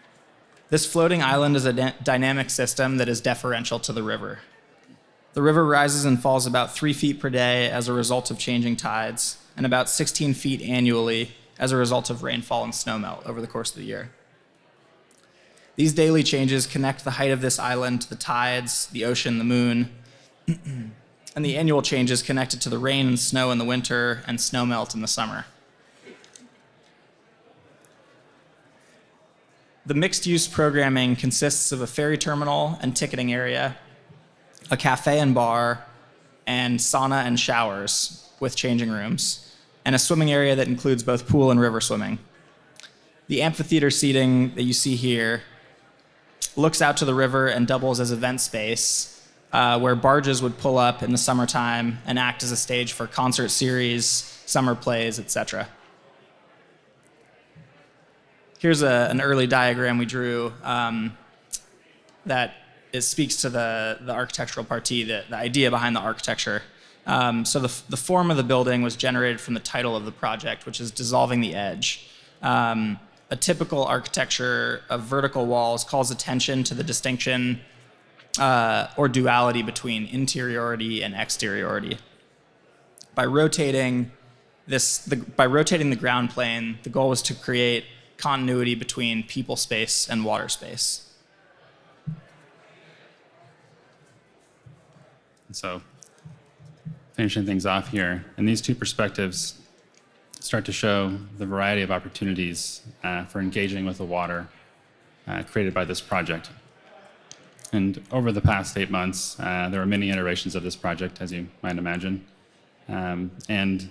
This floating island is a dynamic system that is deferential to the river. The river rises and falls about 3 feet per day as a result of changing tides, and about 16 feet annually as a result of rainfall and snowmelt over the course of the year. These daily changes connect the height of this island to the tides, the ocean, the moon, and the annual changes connected to the rain and snow in the winter and snowmelt in the summer. The mixed-use programming consists of a ferry terminal and ticketing area, a cafe and bar, and sauna and showers with changing rooms, and a swimming area that includes both pool and river swimming. The amphitheater seating that you see here looks out to the river and doubles as event space, where barges would pull up in the summertime and act as a stage for concert series, summer plays, etc. Here's an early diagram we drew that it speaks to the architectural partie, the idea behind the architecture. So the form of the building was generated from the title of the project, which is Dissolving the Edge. A typical architecture of vertical walls calls attention to the distinction or duality between interiority and exteriority. By rotating the ground plane, the goal was to create continuity between people space and water space. So, finishing things off here, and these two perspectives start to show the variety of opportunities for engaging with the water created by this project. And over the past 8 months, there were many iterations of this project, as you might imagine, and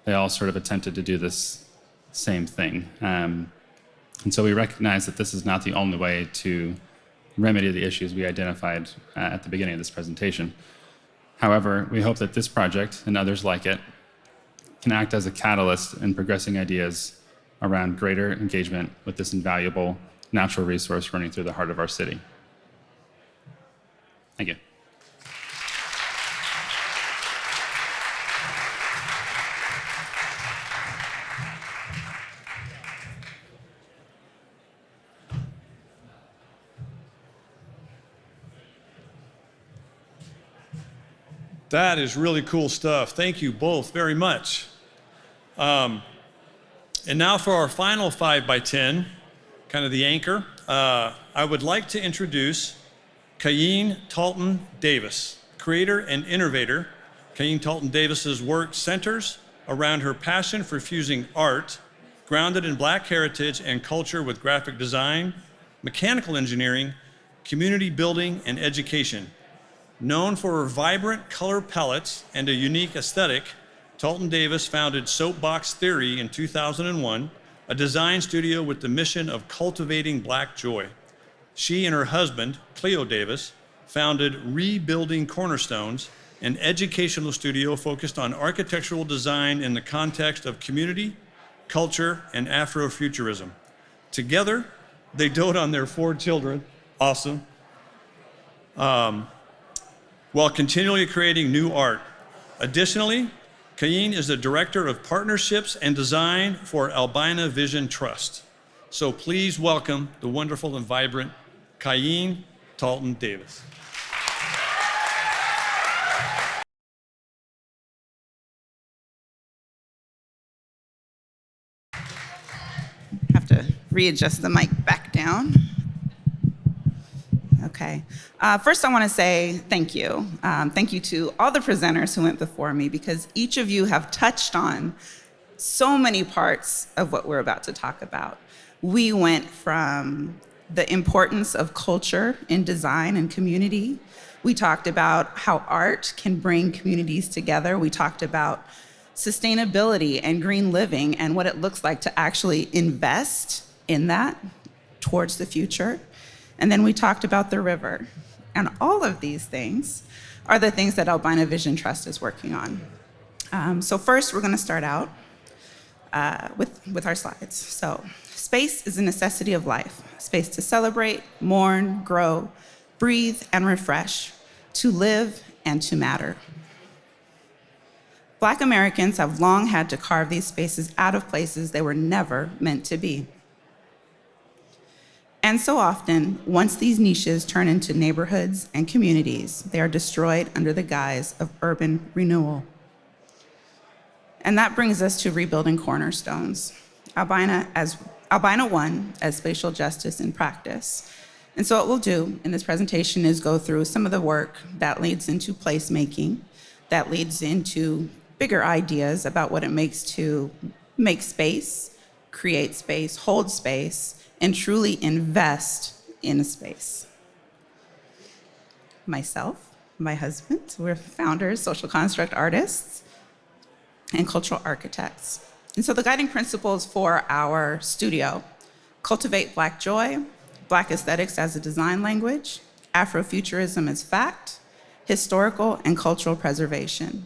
they all sort of attempted to do this same thing. And so we recognize that this is not the only way to remedy the issues we identified at the beginning of this presentation. However, we hope that this project and others like it can act as a catalyst in progressing ideas around greater engagement with this invaluable natural resource running through the heart of our city. Thank you. That is really cool stuff. Thank you both very much. And now for our final 5x10, kind of the anchor, I would like to introduce Kayeen Talton Davis, creator and innovator. Kayeen Talton Davis's work centers around her passion for fusing art, grounded in Black heritage and culture, with graphic design, mechanical engineering, community building, and education. Known for her vibrant color palettes and a unique aesthetic, Talton Davis founded Soapbox Theory in 2001, a design studio with the mission of cultivating Black joy. She and her husband, Cleo Davis, founded Rebuilding Cornerstones, an educational studio focused on architectural design in the context of community, culture, and Afrofuturism. Together, they dote on their 4 children, awesome, while continually creating new art. Additionally, Kayeen is the Director of Partnerships and Design for Albina Vision Trust. So please welcome the wonderful and vibrant Kayeen Talton Davis. Have to readjust the mic back down. Okay. First, I want to say thank you. Thank you to all the presenters who went before me, because each of you have touched on so many parts of what we're about to talk about. We went from the importance of culture in design and community. We talked about how art can bring communities together. We talked about sustainability and green living and what it looks like to actually invest in that towards the future. And then we talked about the river. And all of these things are the things that Albina Vision Trust is working on. So first, we're going to start out with our slides. So space is a necessity of life. Space to celebrate, mourn, grow, breathe, and refresh, to live and to matter. Black Americans have long had to carve these spaces out of places they were never meant to be. And so often, once these niches turn into neighborhoods and communities, they are destroyed under the guise of urban renewal. And that brings us to rebuilding cornerstones. Albina 1 as spatial justice in practice. And so what we'll do in this presentation is go through some of the work that leads into placemaking, that leads into bigger ideas about what it makes to make space, create space, hold space, and truly invest in a space. Myself, my husband, we're founders, social construct artists, and cultural architects. And so the guiding principles for our studio: cultivate Black joy, Black aesthetics as a design language, Afrofuturism as fact, historical and cultural preservation.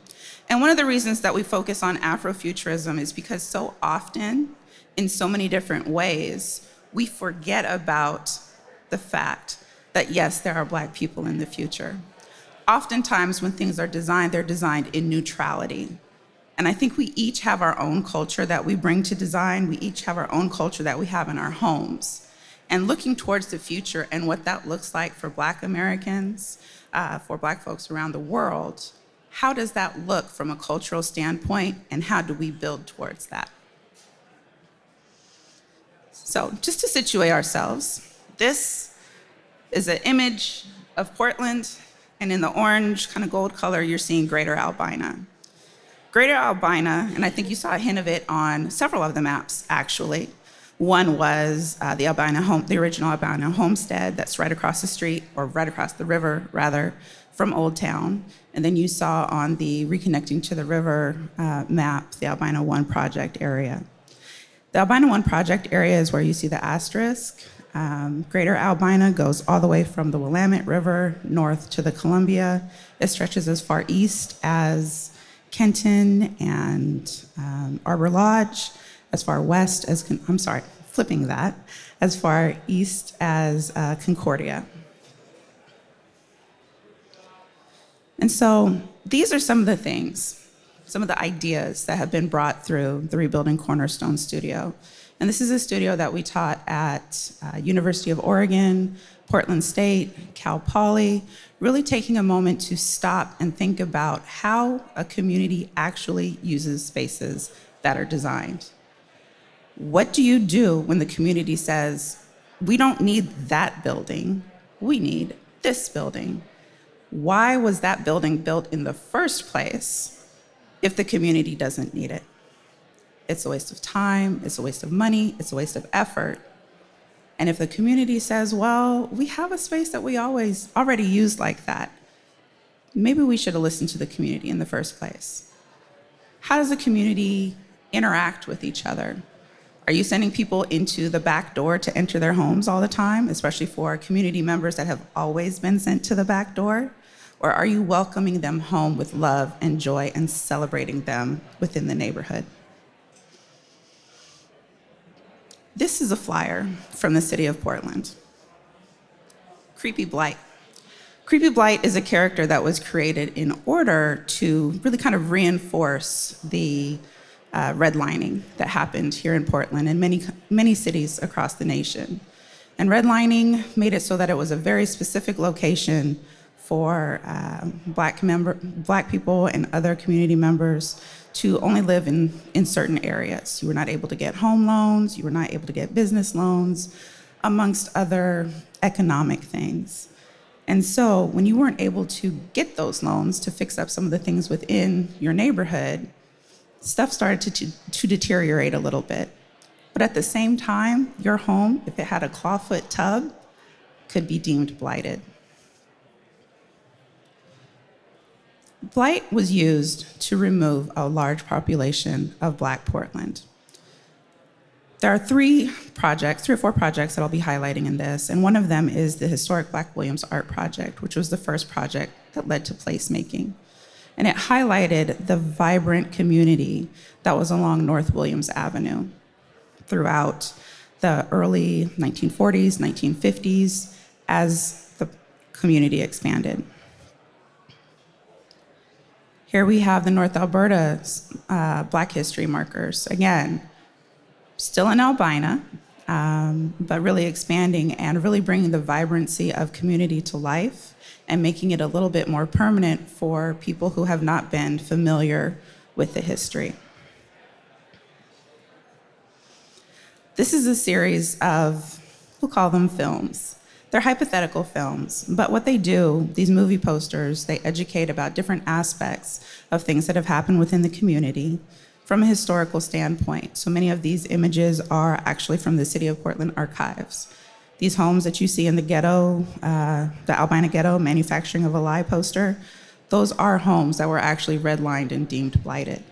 And one of the reasons that we focus on Afrofuturism is because so often, in so many different ways, we forget about the fact that yes, there are Black people in the future. Oftentimes when things are designed, they're designed in neutrality. And I think we each have our own culture that we bring to design. We each have our own culture that we have in our homes. And looking towards the future and what that looks like for Black Americans, for Black folks around the world, how does that look from a cultural standpoint, and how do we build towards that? So just to situate ourselves, this is an image of Portland, and in the orange kind of gold color, you're seeing Greater Albina. Greater Albina, and I think you saw a hint of it on several of the maps, actually. One was the original Albina homestead that's right across the street, or right across the river, rather, from Old Town. And then you saw on the Reconnecting to the River map, the Albina 1 project area. The Albina 1 project area is where you see the asterisk. Greater Albina goes all the way from the Willamette River north to the Columbia. It stretches as far east as Kenton and Arbor Lodge, as far west as, as far east as Concordia. And so these are some of the things, some of the ideas that have been brought through the Rebuilding Cornerstone studio. And this is a studio that we taught at University of Oregon, Portland State, Cal Poly, really taking a moment to stop and think about how a community actually uses spaces that are designed. What do you do when the community says, we don't need that building, we need this building? Why was that building built in the first place if the community doesn't need it? It's a waste of time, it's a waste of money, it's a waste of effort. And if the community says, well, we have a space that we already use like that, maybe we should have listened to the community in the first place. How does the community interact with each other? Are you sending people into the back door to enter their homes all the time, especially for community members that have always been sent to the back door? Or are you welcoming them home with love and joy and celebrating them within the neighborhood? This is a flyer from the city of Portland. Creepy Blight. Creepy Blight is a character that was created in order to really kind of reinforce the redlining that happened here in Portland and many cities across the nation. And redlining made it so that it was a very specific location for Black people and other community members to only live in certain areas. You were not able to get home loans, you were not able to get business loans, amongst other economic things. And so when you weren't able to get those loans to fix up some of the things within your neighborhood, stuff started to deteriorate a little bit. But at the same time, your home, if it had a clawfoot tub, could be deemed blighted. Blight was used to remove a large population of Black Portland. There are three or four projects that I'll be highlighting in this, and one of them is the Historic Black Williams Art Project, which was the first project that led to placemaking. And it highlighted the vibrant community that was along North Williams Avenue throughout the early 1940s, 1950s, as the community expanded. Here we have the North Alberta Black History markers. Again, still in Albina, but really expanding and really bringing the vibrancy of community to life and making it a little bit more permanent for people who have not been familiar with the history. This is a series of, we'll call them films. They're hypothetical films, but what they do, these movie posters, they educate about different aspects of things that have happened within the community from a historical standpoint. So many of these images are actually from the City of Portland archives. These homes that you see in the ghetto, the Albina Ghetto Manufacturing of a Lie poster, those are homes that were actually redlined and deemed blighted.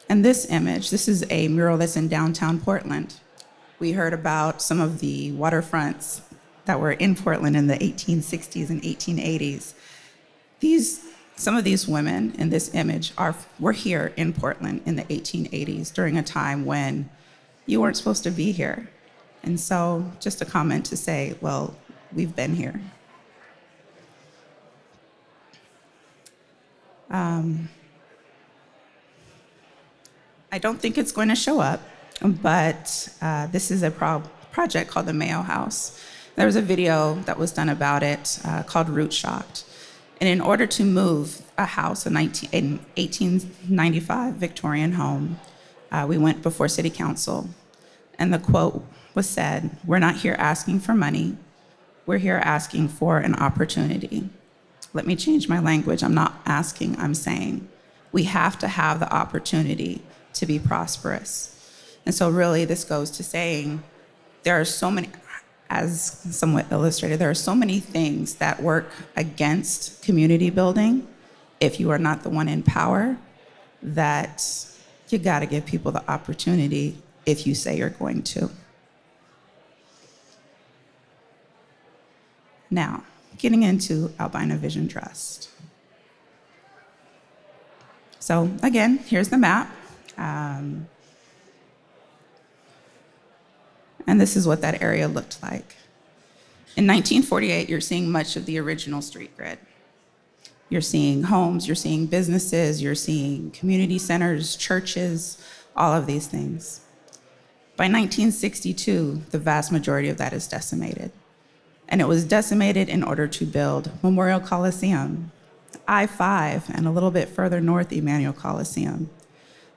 And this image, this is a mural that's in downtown Portland. We heard about some of the waterfronts that were in Portland in the 1860s and 1880s. Some of these women in this image were here in Portland in the 1880s during a time when you weren't supposed to be here. And so just a comment to say, well, we've been here. I don't think it's going to show up, but this is a project called the Mayo House. There was a video that was done about it called Root Shocked. And in order to move a house, an 1895 Victorian home, we went before City Council. And the quote was said, "We're not here asking for money. We're here asking for an opportunity." Let me change my language. I'm not asking, I'm saying. We have to have the opportunity to be prosperous. And so really this goes to saying there are so many, as somewhat illustrated, there are so many things that work against community building if you are not the one in power, that you gotta give people the opportunity if you say you're going to. Now, getting into Albina Vision Trust. So again, here's the map. And this is what that area looked like. In 1948, you're seeing much of the original street grid. You're seeing homes, you're seeing businesses, you're seeing community centers, churches, all of these things. By 1962, the vast majority of that is decimated. And it was decimated in order to build Memorial Coliseum, I-5, and a little bit further north, Emmanuel Coliseum.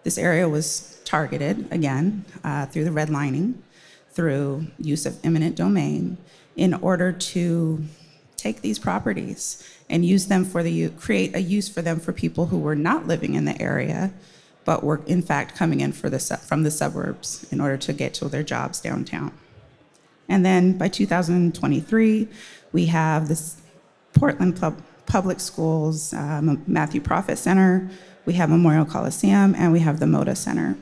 This area was targeted, again, through the redlining, through use of eminent domain, in order to take these properties and use them create a use for them for people who were not living in the area, but were in fact coming in from the suburbs in order to get to their jobs downtown. And then by 2023, we have this Portland Public Schools Matthew Prophet Center, we have Memorial Coliseum, and we have the Moda Center,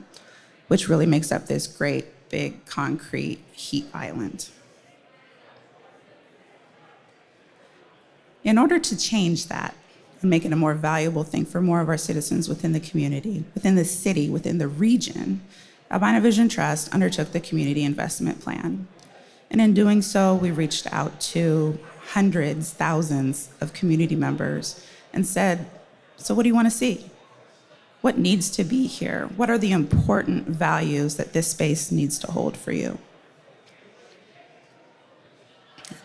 which really makes up this great big concrete heat island. In order to change that and make it a more valuable thing for more of our citizens within the community, within the city, within the region, Albina Vision Trust undertook the Community Investment Plan. And in doing so, we reached out to hundreds, thousands of community members and said, so what do you want to see? What needs to be here? What are the important values that this space needs to hold for you?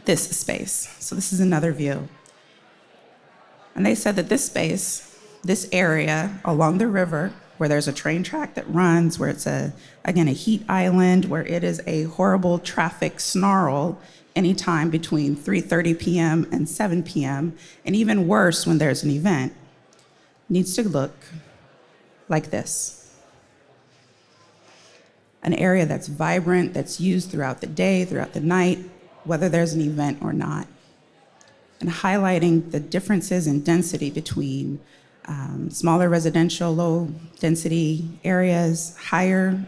This space. So this is another view. And they said that this space, this area along the river, where there's a train track that runs, where it's again, a heat island, where it is a horrible traffic snarl anytime between 3:30 p.m. and 7 p.m., and even worse when there's an event, needs to look like this. An area that's vibrant, that's used throughout the day, throughout the night, whether there's an event or not. And highlighting the differences in density between smaller residential, low density areas, higher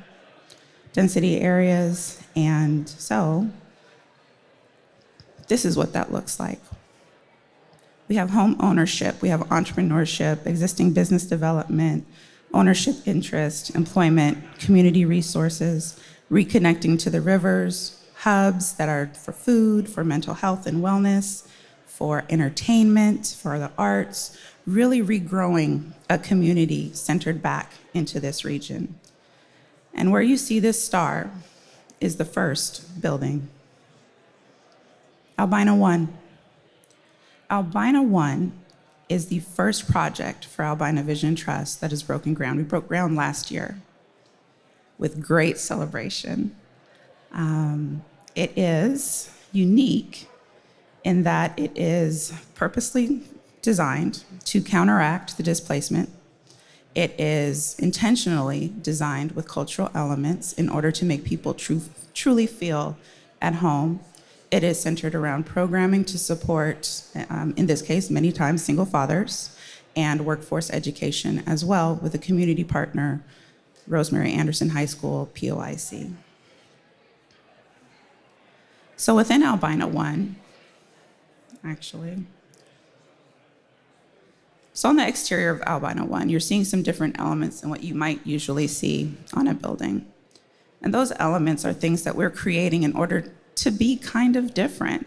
density areas. And so this is what that looks like. We have home ownership, we have entrepreneurship, existing business development, ownership interest, employment, community resources, reconnecting to the rivers, hubs that are for food, for mental health and wellness, for entertainment, for the arts, really regrowing a community centered back into this region. And where you see this star is the first building, Albina 1. Albina 1 is the first project for Albina Vision Trust that has broken ground. We broke ground last year with great celebration. It is unique in that it is purposely designed to counteract the displacement. It is intentionally designed with cultural elements in order to make people truly feel at home. It is centered around programming to support, in this case, many times single fathers, and workforce education as well with a community partner, Rosemary Anderson High School, POIC. So within Albina 1, so on the exterior of Albina 1, you're seeing some different elements than what you might usually see on a building. And those elements are things that we're creating in order to be kind of different.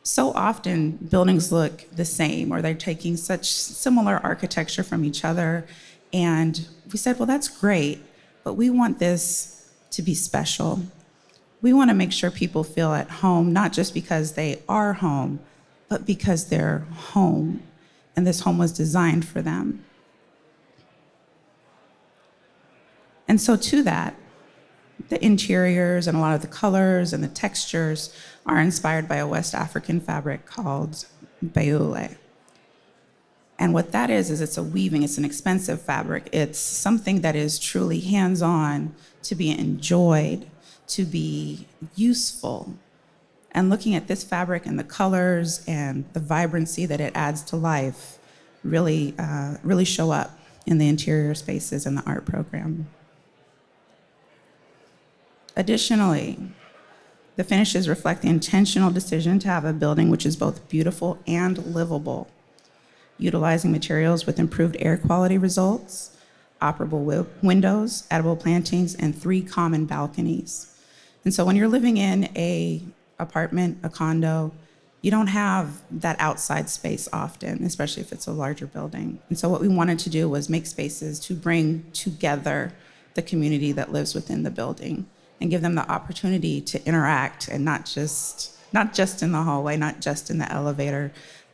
So often buildings look the same, or they're taking such similar architecture from each other. And we said, well, that's great, but we want this to be special. We want to make sure people feel at home, not just because they are home, but because they're home. And this home was designed for them. And so to that, the interiors and a lot of the colors and the textures are inspired by a West African fabric called beule. And what that is it's a weaving, it's an expensive fabric. It's something that is truly hands-on, to be enjoyed, to be useful. And looking at this fabric and the colors and the vibrancy that it adds to life really show up in the interior spaces and the art program. Additionally, the finishes reflect the intentional decision to have a building which is both beautiful and livable, utilizing materials with improved air quality results, operable windows, edible plantings, and 3 common balconies. And so when you're living in an apartment, a condo, you don't have that outside space often, especially if it's a larger building. And so what we wanted to do was make spaces to bring together the community that lives within the building and give them the opportunity to interact, and not just in the hallway, not just in the elevator,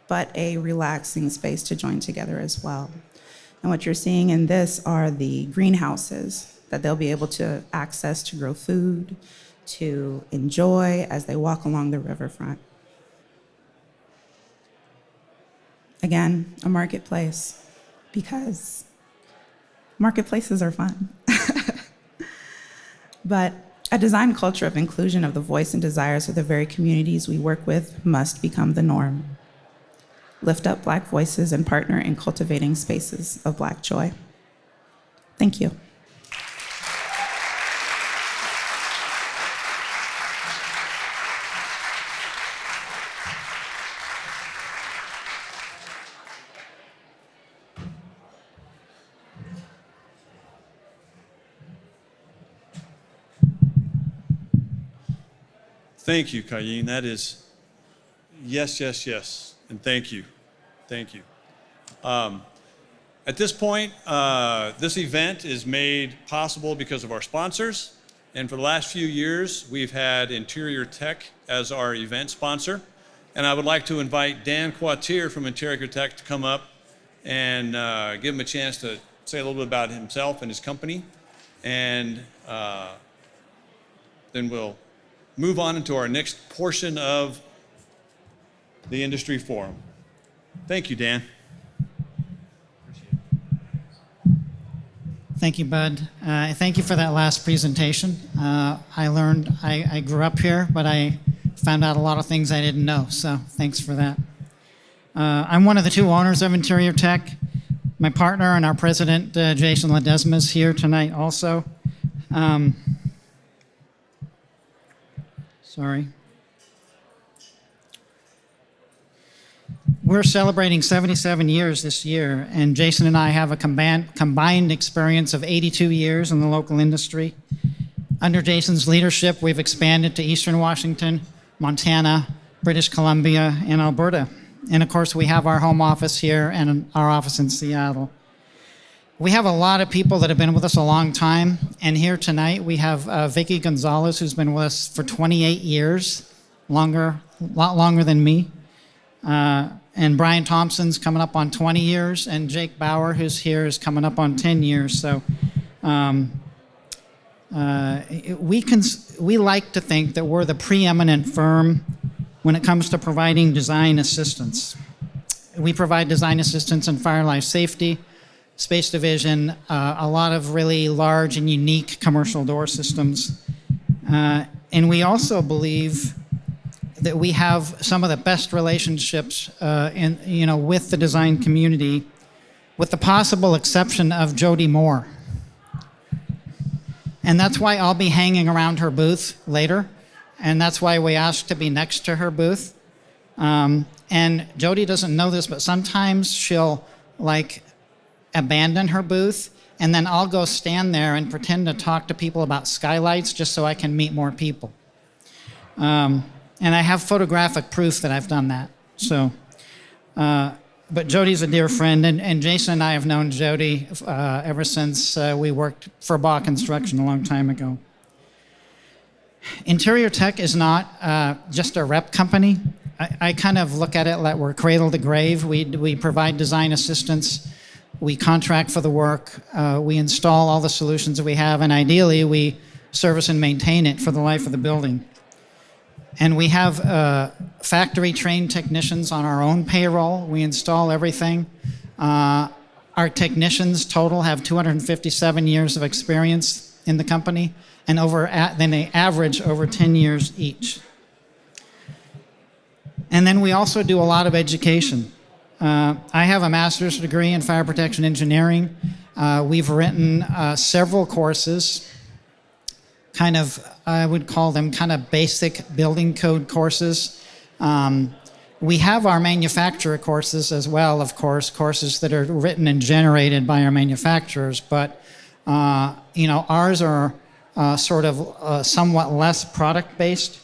but a relaxing space to join together as well. And what you're seeing in this are the greenhouses that they'll be able to access to grow food, to enjoy as they walk along the riverfront. Again, a marketplace, because marketplaces are fun. But a design culture of inclusion of the voice and desires of the very communities we work with must become the norm. Lift up Black voices and partner in cultivating spaces of Black joy. Thank you. Thank you, Kayeen. That is yes, and thank you. Thank you. At this point, this event is made possible because of our sponsors. And for the last few years, we've had Interior Tech as our event sponsor. And I would like to invite Dan Quatier from Interior Tech to come up and give him a chance to say a little bit about himself and his company. And then we'll move on into our next portion of the industry forum. Thank you, Dan. Thank you, Bud. Thank you for that last presentation. I grew up here, but I found out a lot of things I didn't know, so thanks for that. I'm one of the two owners of Interior Tech. My partner and our president, Jason Ledesma, is here tonight also. Sorry. We're celebrating 77 years this year, and Jason and I have a combined experience of 82 years in the local industry. Under Jason's leadership, we've expanded to Eastern Washington, Montana, British Columbia, and Alberta. And of course, we have our home office here and our office in Seattle. We have a lot of people that have been with us a long time, and here tonight we have Vicky Gonzalez, who's been with us for 28 years, a lot longer than me. And Brian Thompson's coming up on 20 years, and Jake Bauer, who's here, is coming up on 10 years. So we like to think that we're the preeminent firm when it comes to providing design assistance. We provide design assistance in fire life safety, space division, a lot of really large and unique commercial door systems. And we also believe that we have some of the best relationships with the design community, with the possible exception of Jody Moore. And that's why I'll be hanging around her booth later. And that's why we asked to be next to her booth. And Jody doesn't know this, but sometimes she'll abandon her booth, and then I'll go stand there and pretend to talk to people about skylights just so I can meet more people. And I have photographic proof that I've done that. So, but Jody's a dear friend, and Jason and I have known Jody ever since we worked for Baugh Construction a long time ago. Interior Tech is not just a rep company. I kind of look at it like we're cradle to grave. We provide design assistance, we contract for the work, we install all the solutions that we have, and ideally we service and maintain it for the life of the building. And we have factory-trained technicians on our own payroll. We install everything. Our technicians total have 257 years of experience in the company, and then they average over 10 years each. And then we also do a lot of education. I have a master's degree in fire protection engineering. We've written several courses, I would call them kind of basic building code courses. We have our manufacturer courses as well, of course, courses that are written and generated by our manufacturers, but ours are somewhat less product-based,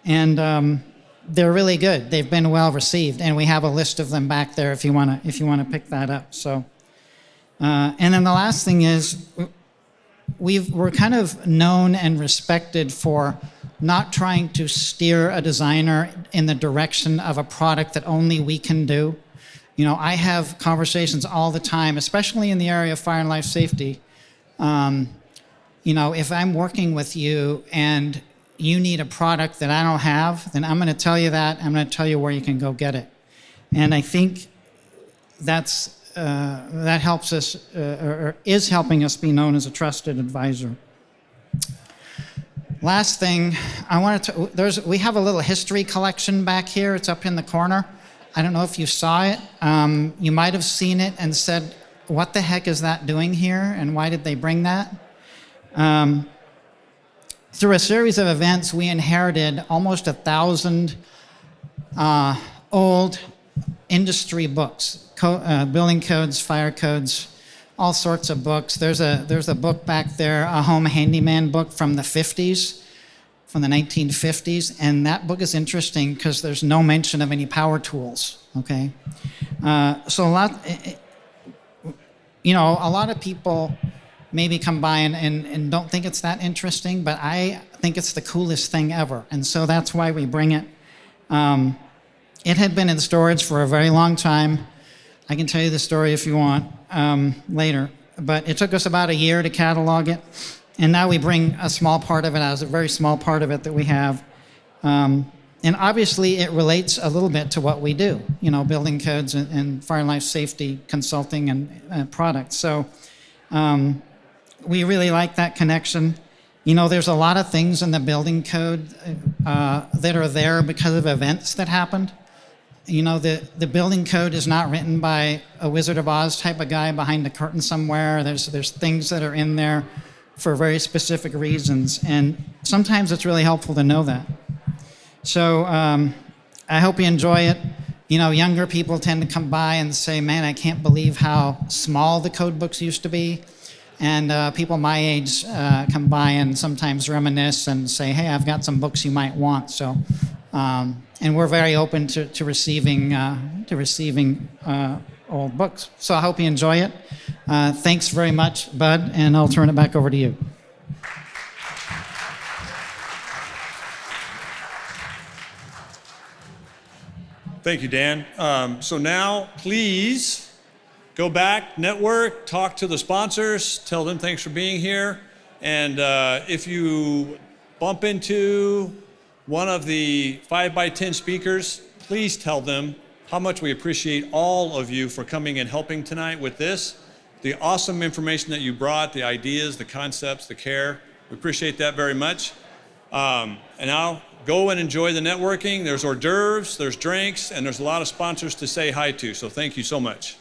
and they're really good. They've been well received, and we have a list of them back there if you want to pick that up. So, and then the last thing is, we're kind of known and respected for not trying to steer a designer in the direction of a product that only we can do. I have conversations all the time, especially in the area of fire and life safety. If I'm working with you and you need a product that I don't have, then I'm going to tell you that. I'm going to tell you where you can go get it. And I think that helps us, or is helping us be known as a trusted advisor. Last thing, we have a little history collection back here. It's up in the corner. I don't know if you saw it. You might have seen it and said, what the heck is that doing here, and why did they bring that? Through a series of events, we inherited almost 1,000 old industry books, building codes, fire codes, all sorts of books. There's a book back there, a home handyman book from the 50s, from the 1950s, and that book is interesting because there's no mention of any power tools, okay? So a lot of people maybe come by and don't think it's that interesting, but I think it's the coolest thing ever, and so that's why we bring it. It had been in storage for a very long time. I can tell you the story if you want later, but it took us about a year to catalog it, and now we bring a small part of it as a very small part of it that we have. And obviously it relates a little bit to what we do, building codes and fire and life safety consulting and products. So we really like that connection. You know, there's a lot of things in the building code that are there because of events that happened. You know, the building code is not written by a Wizard of Oz type of guy behind the curtain somewhere. There's things that are in there for very specific reasons, and sometimes it's really helpful to know that. So I hope you enjoy it. You know, younger people tend to come by and say, man, I can't believe how small the code books used to be. And people my age come by and sometimes reminisce and say, hey, I've got some books you might want. So, and we're very open to receiving old books. So I hope you enjoy it. Thanks very much, Bud, and I'll turn it back over to you. Thank you, Dan. So now, please go back, network, talk to the sponsors, tell them thanks for being here. And if you bump into one of the 5x10 speakers, please tell them how much we appreciate all of you for coming and helping tonight with this. The awesome information that you brought, the ideas, the concepts, the care. We appreciate that very much. And now go and enjoy the networking. There's hors d'oeuvres, there's drinks, and there's a lot of sponsors to say hi to. So thank you so much.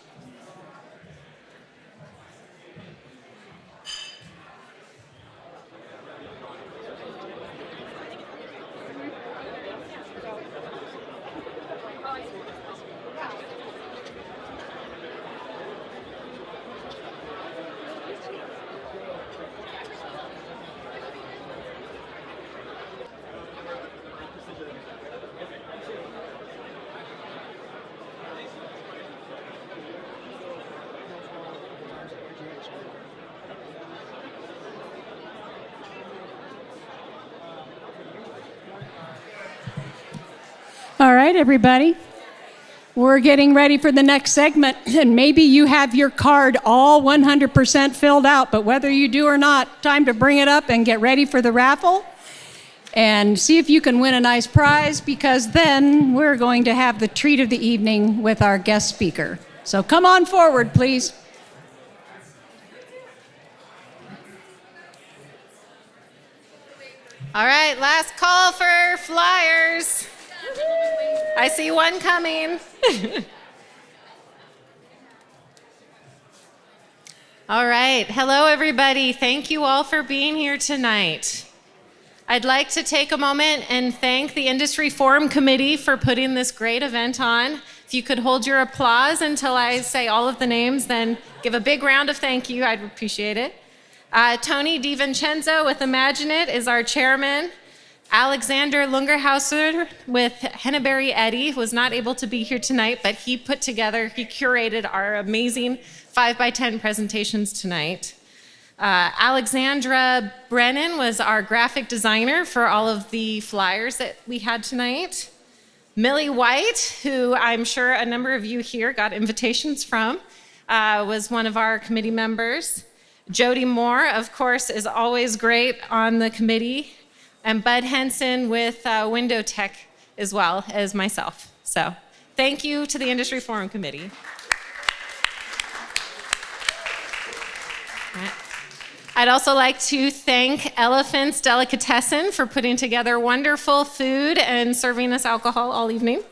All right, everybody. We're getting ready for the next segment, and maybe you have your card all 100% filled out, but whether you do or not, time to bring it up and get ready for the raffle and see if you can win a nice prize, because then we're going to have the treat of the evening with our guest speaker. So come on forward, please. All right, last call for flyers. I see one coming. All right. Hello, everybody. Thank you all for being here tonight. I'd like to take a moment and thank the Industry Forum Committee for putting this great event on. If you could hold your applause until I say all of the names, then give a big round of thank you. I'd appreciate it. Tony DiVincenzo with Imagine It is our chairman. Alexander Lungerhauser with Henneberry Eddy was not able to be here tonight, but he curated our amazing 5x10 presentations tonight. Alexandra Brennan was our graphic designer for all of the flyers that we had tonight. Millie White, who I'm sure a number of you here got invitations from, was one of our committee members. Jody Moore, of course, is always great on the committee. And Bud Henson with Window Tech, as well as myself. So thank you to the Industry Forum Committee. I'd also like to thank Elephant's Delicatessen for putting together wonderful food and serving us alcohol all evening.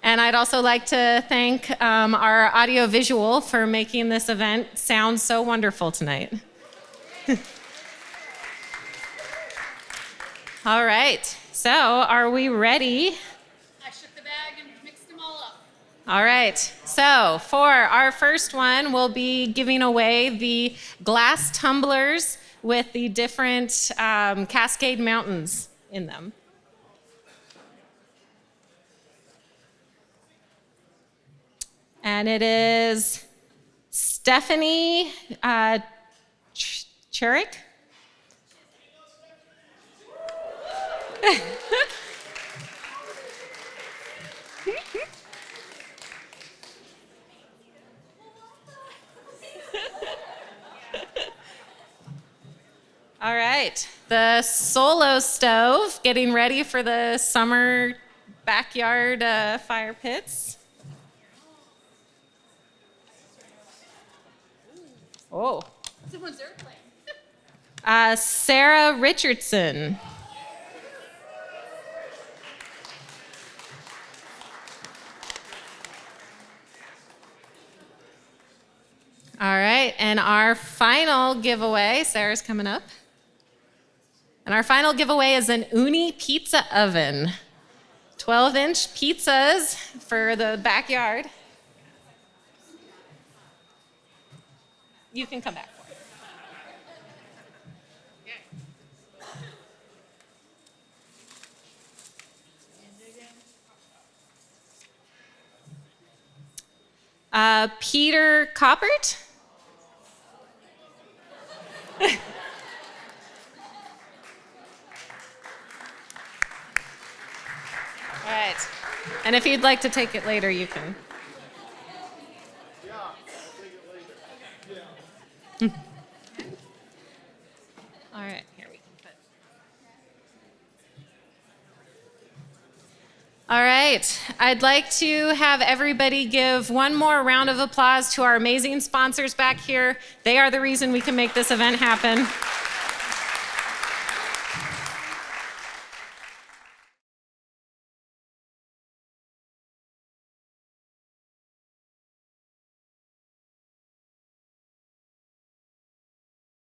And I'd also like to thank our audiovisual for making this event sound so wonderful tonight. All right, so are we ready? I shook the bag and mixed them all up. All right, so for our first one, we'll be giving away the glass tumblers with the different Cascade Mountains in them. And it is Stephanie Churik. All right, the Solo Stove, getting ready for the summer backyard fire pits. Oh. Someone's airplane. Sarah Richardson. All right, and our final giveaway, Sarah's coming up. And our final giveaway is an Uni pizza oven. 12-inch pizzas for the backyard. You can come back for it. Peter Coppert. All right. And if you'd like to take it later, you can. All right, here we can put. All right, I'd like to have everybody give one more round of applause to our amazing sponsors back here. They are the reason we can make this event happen.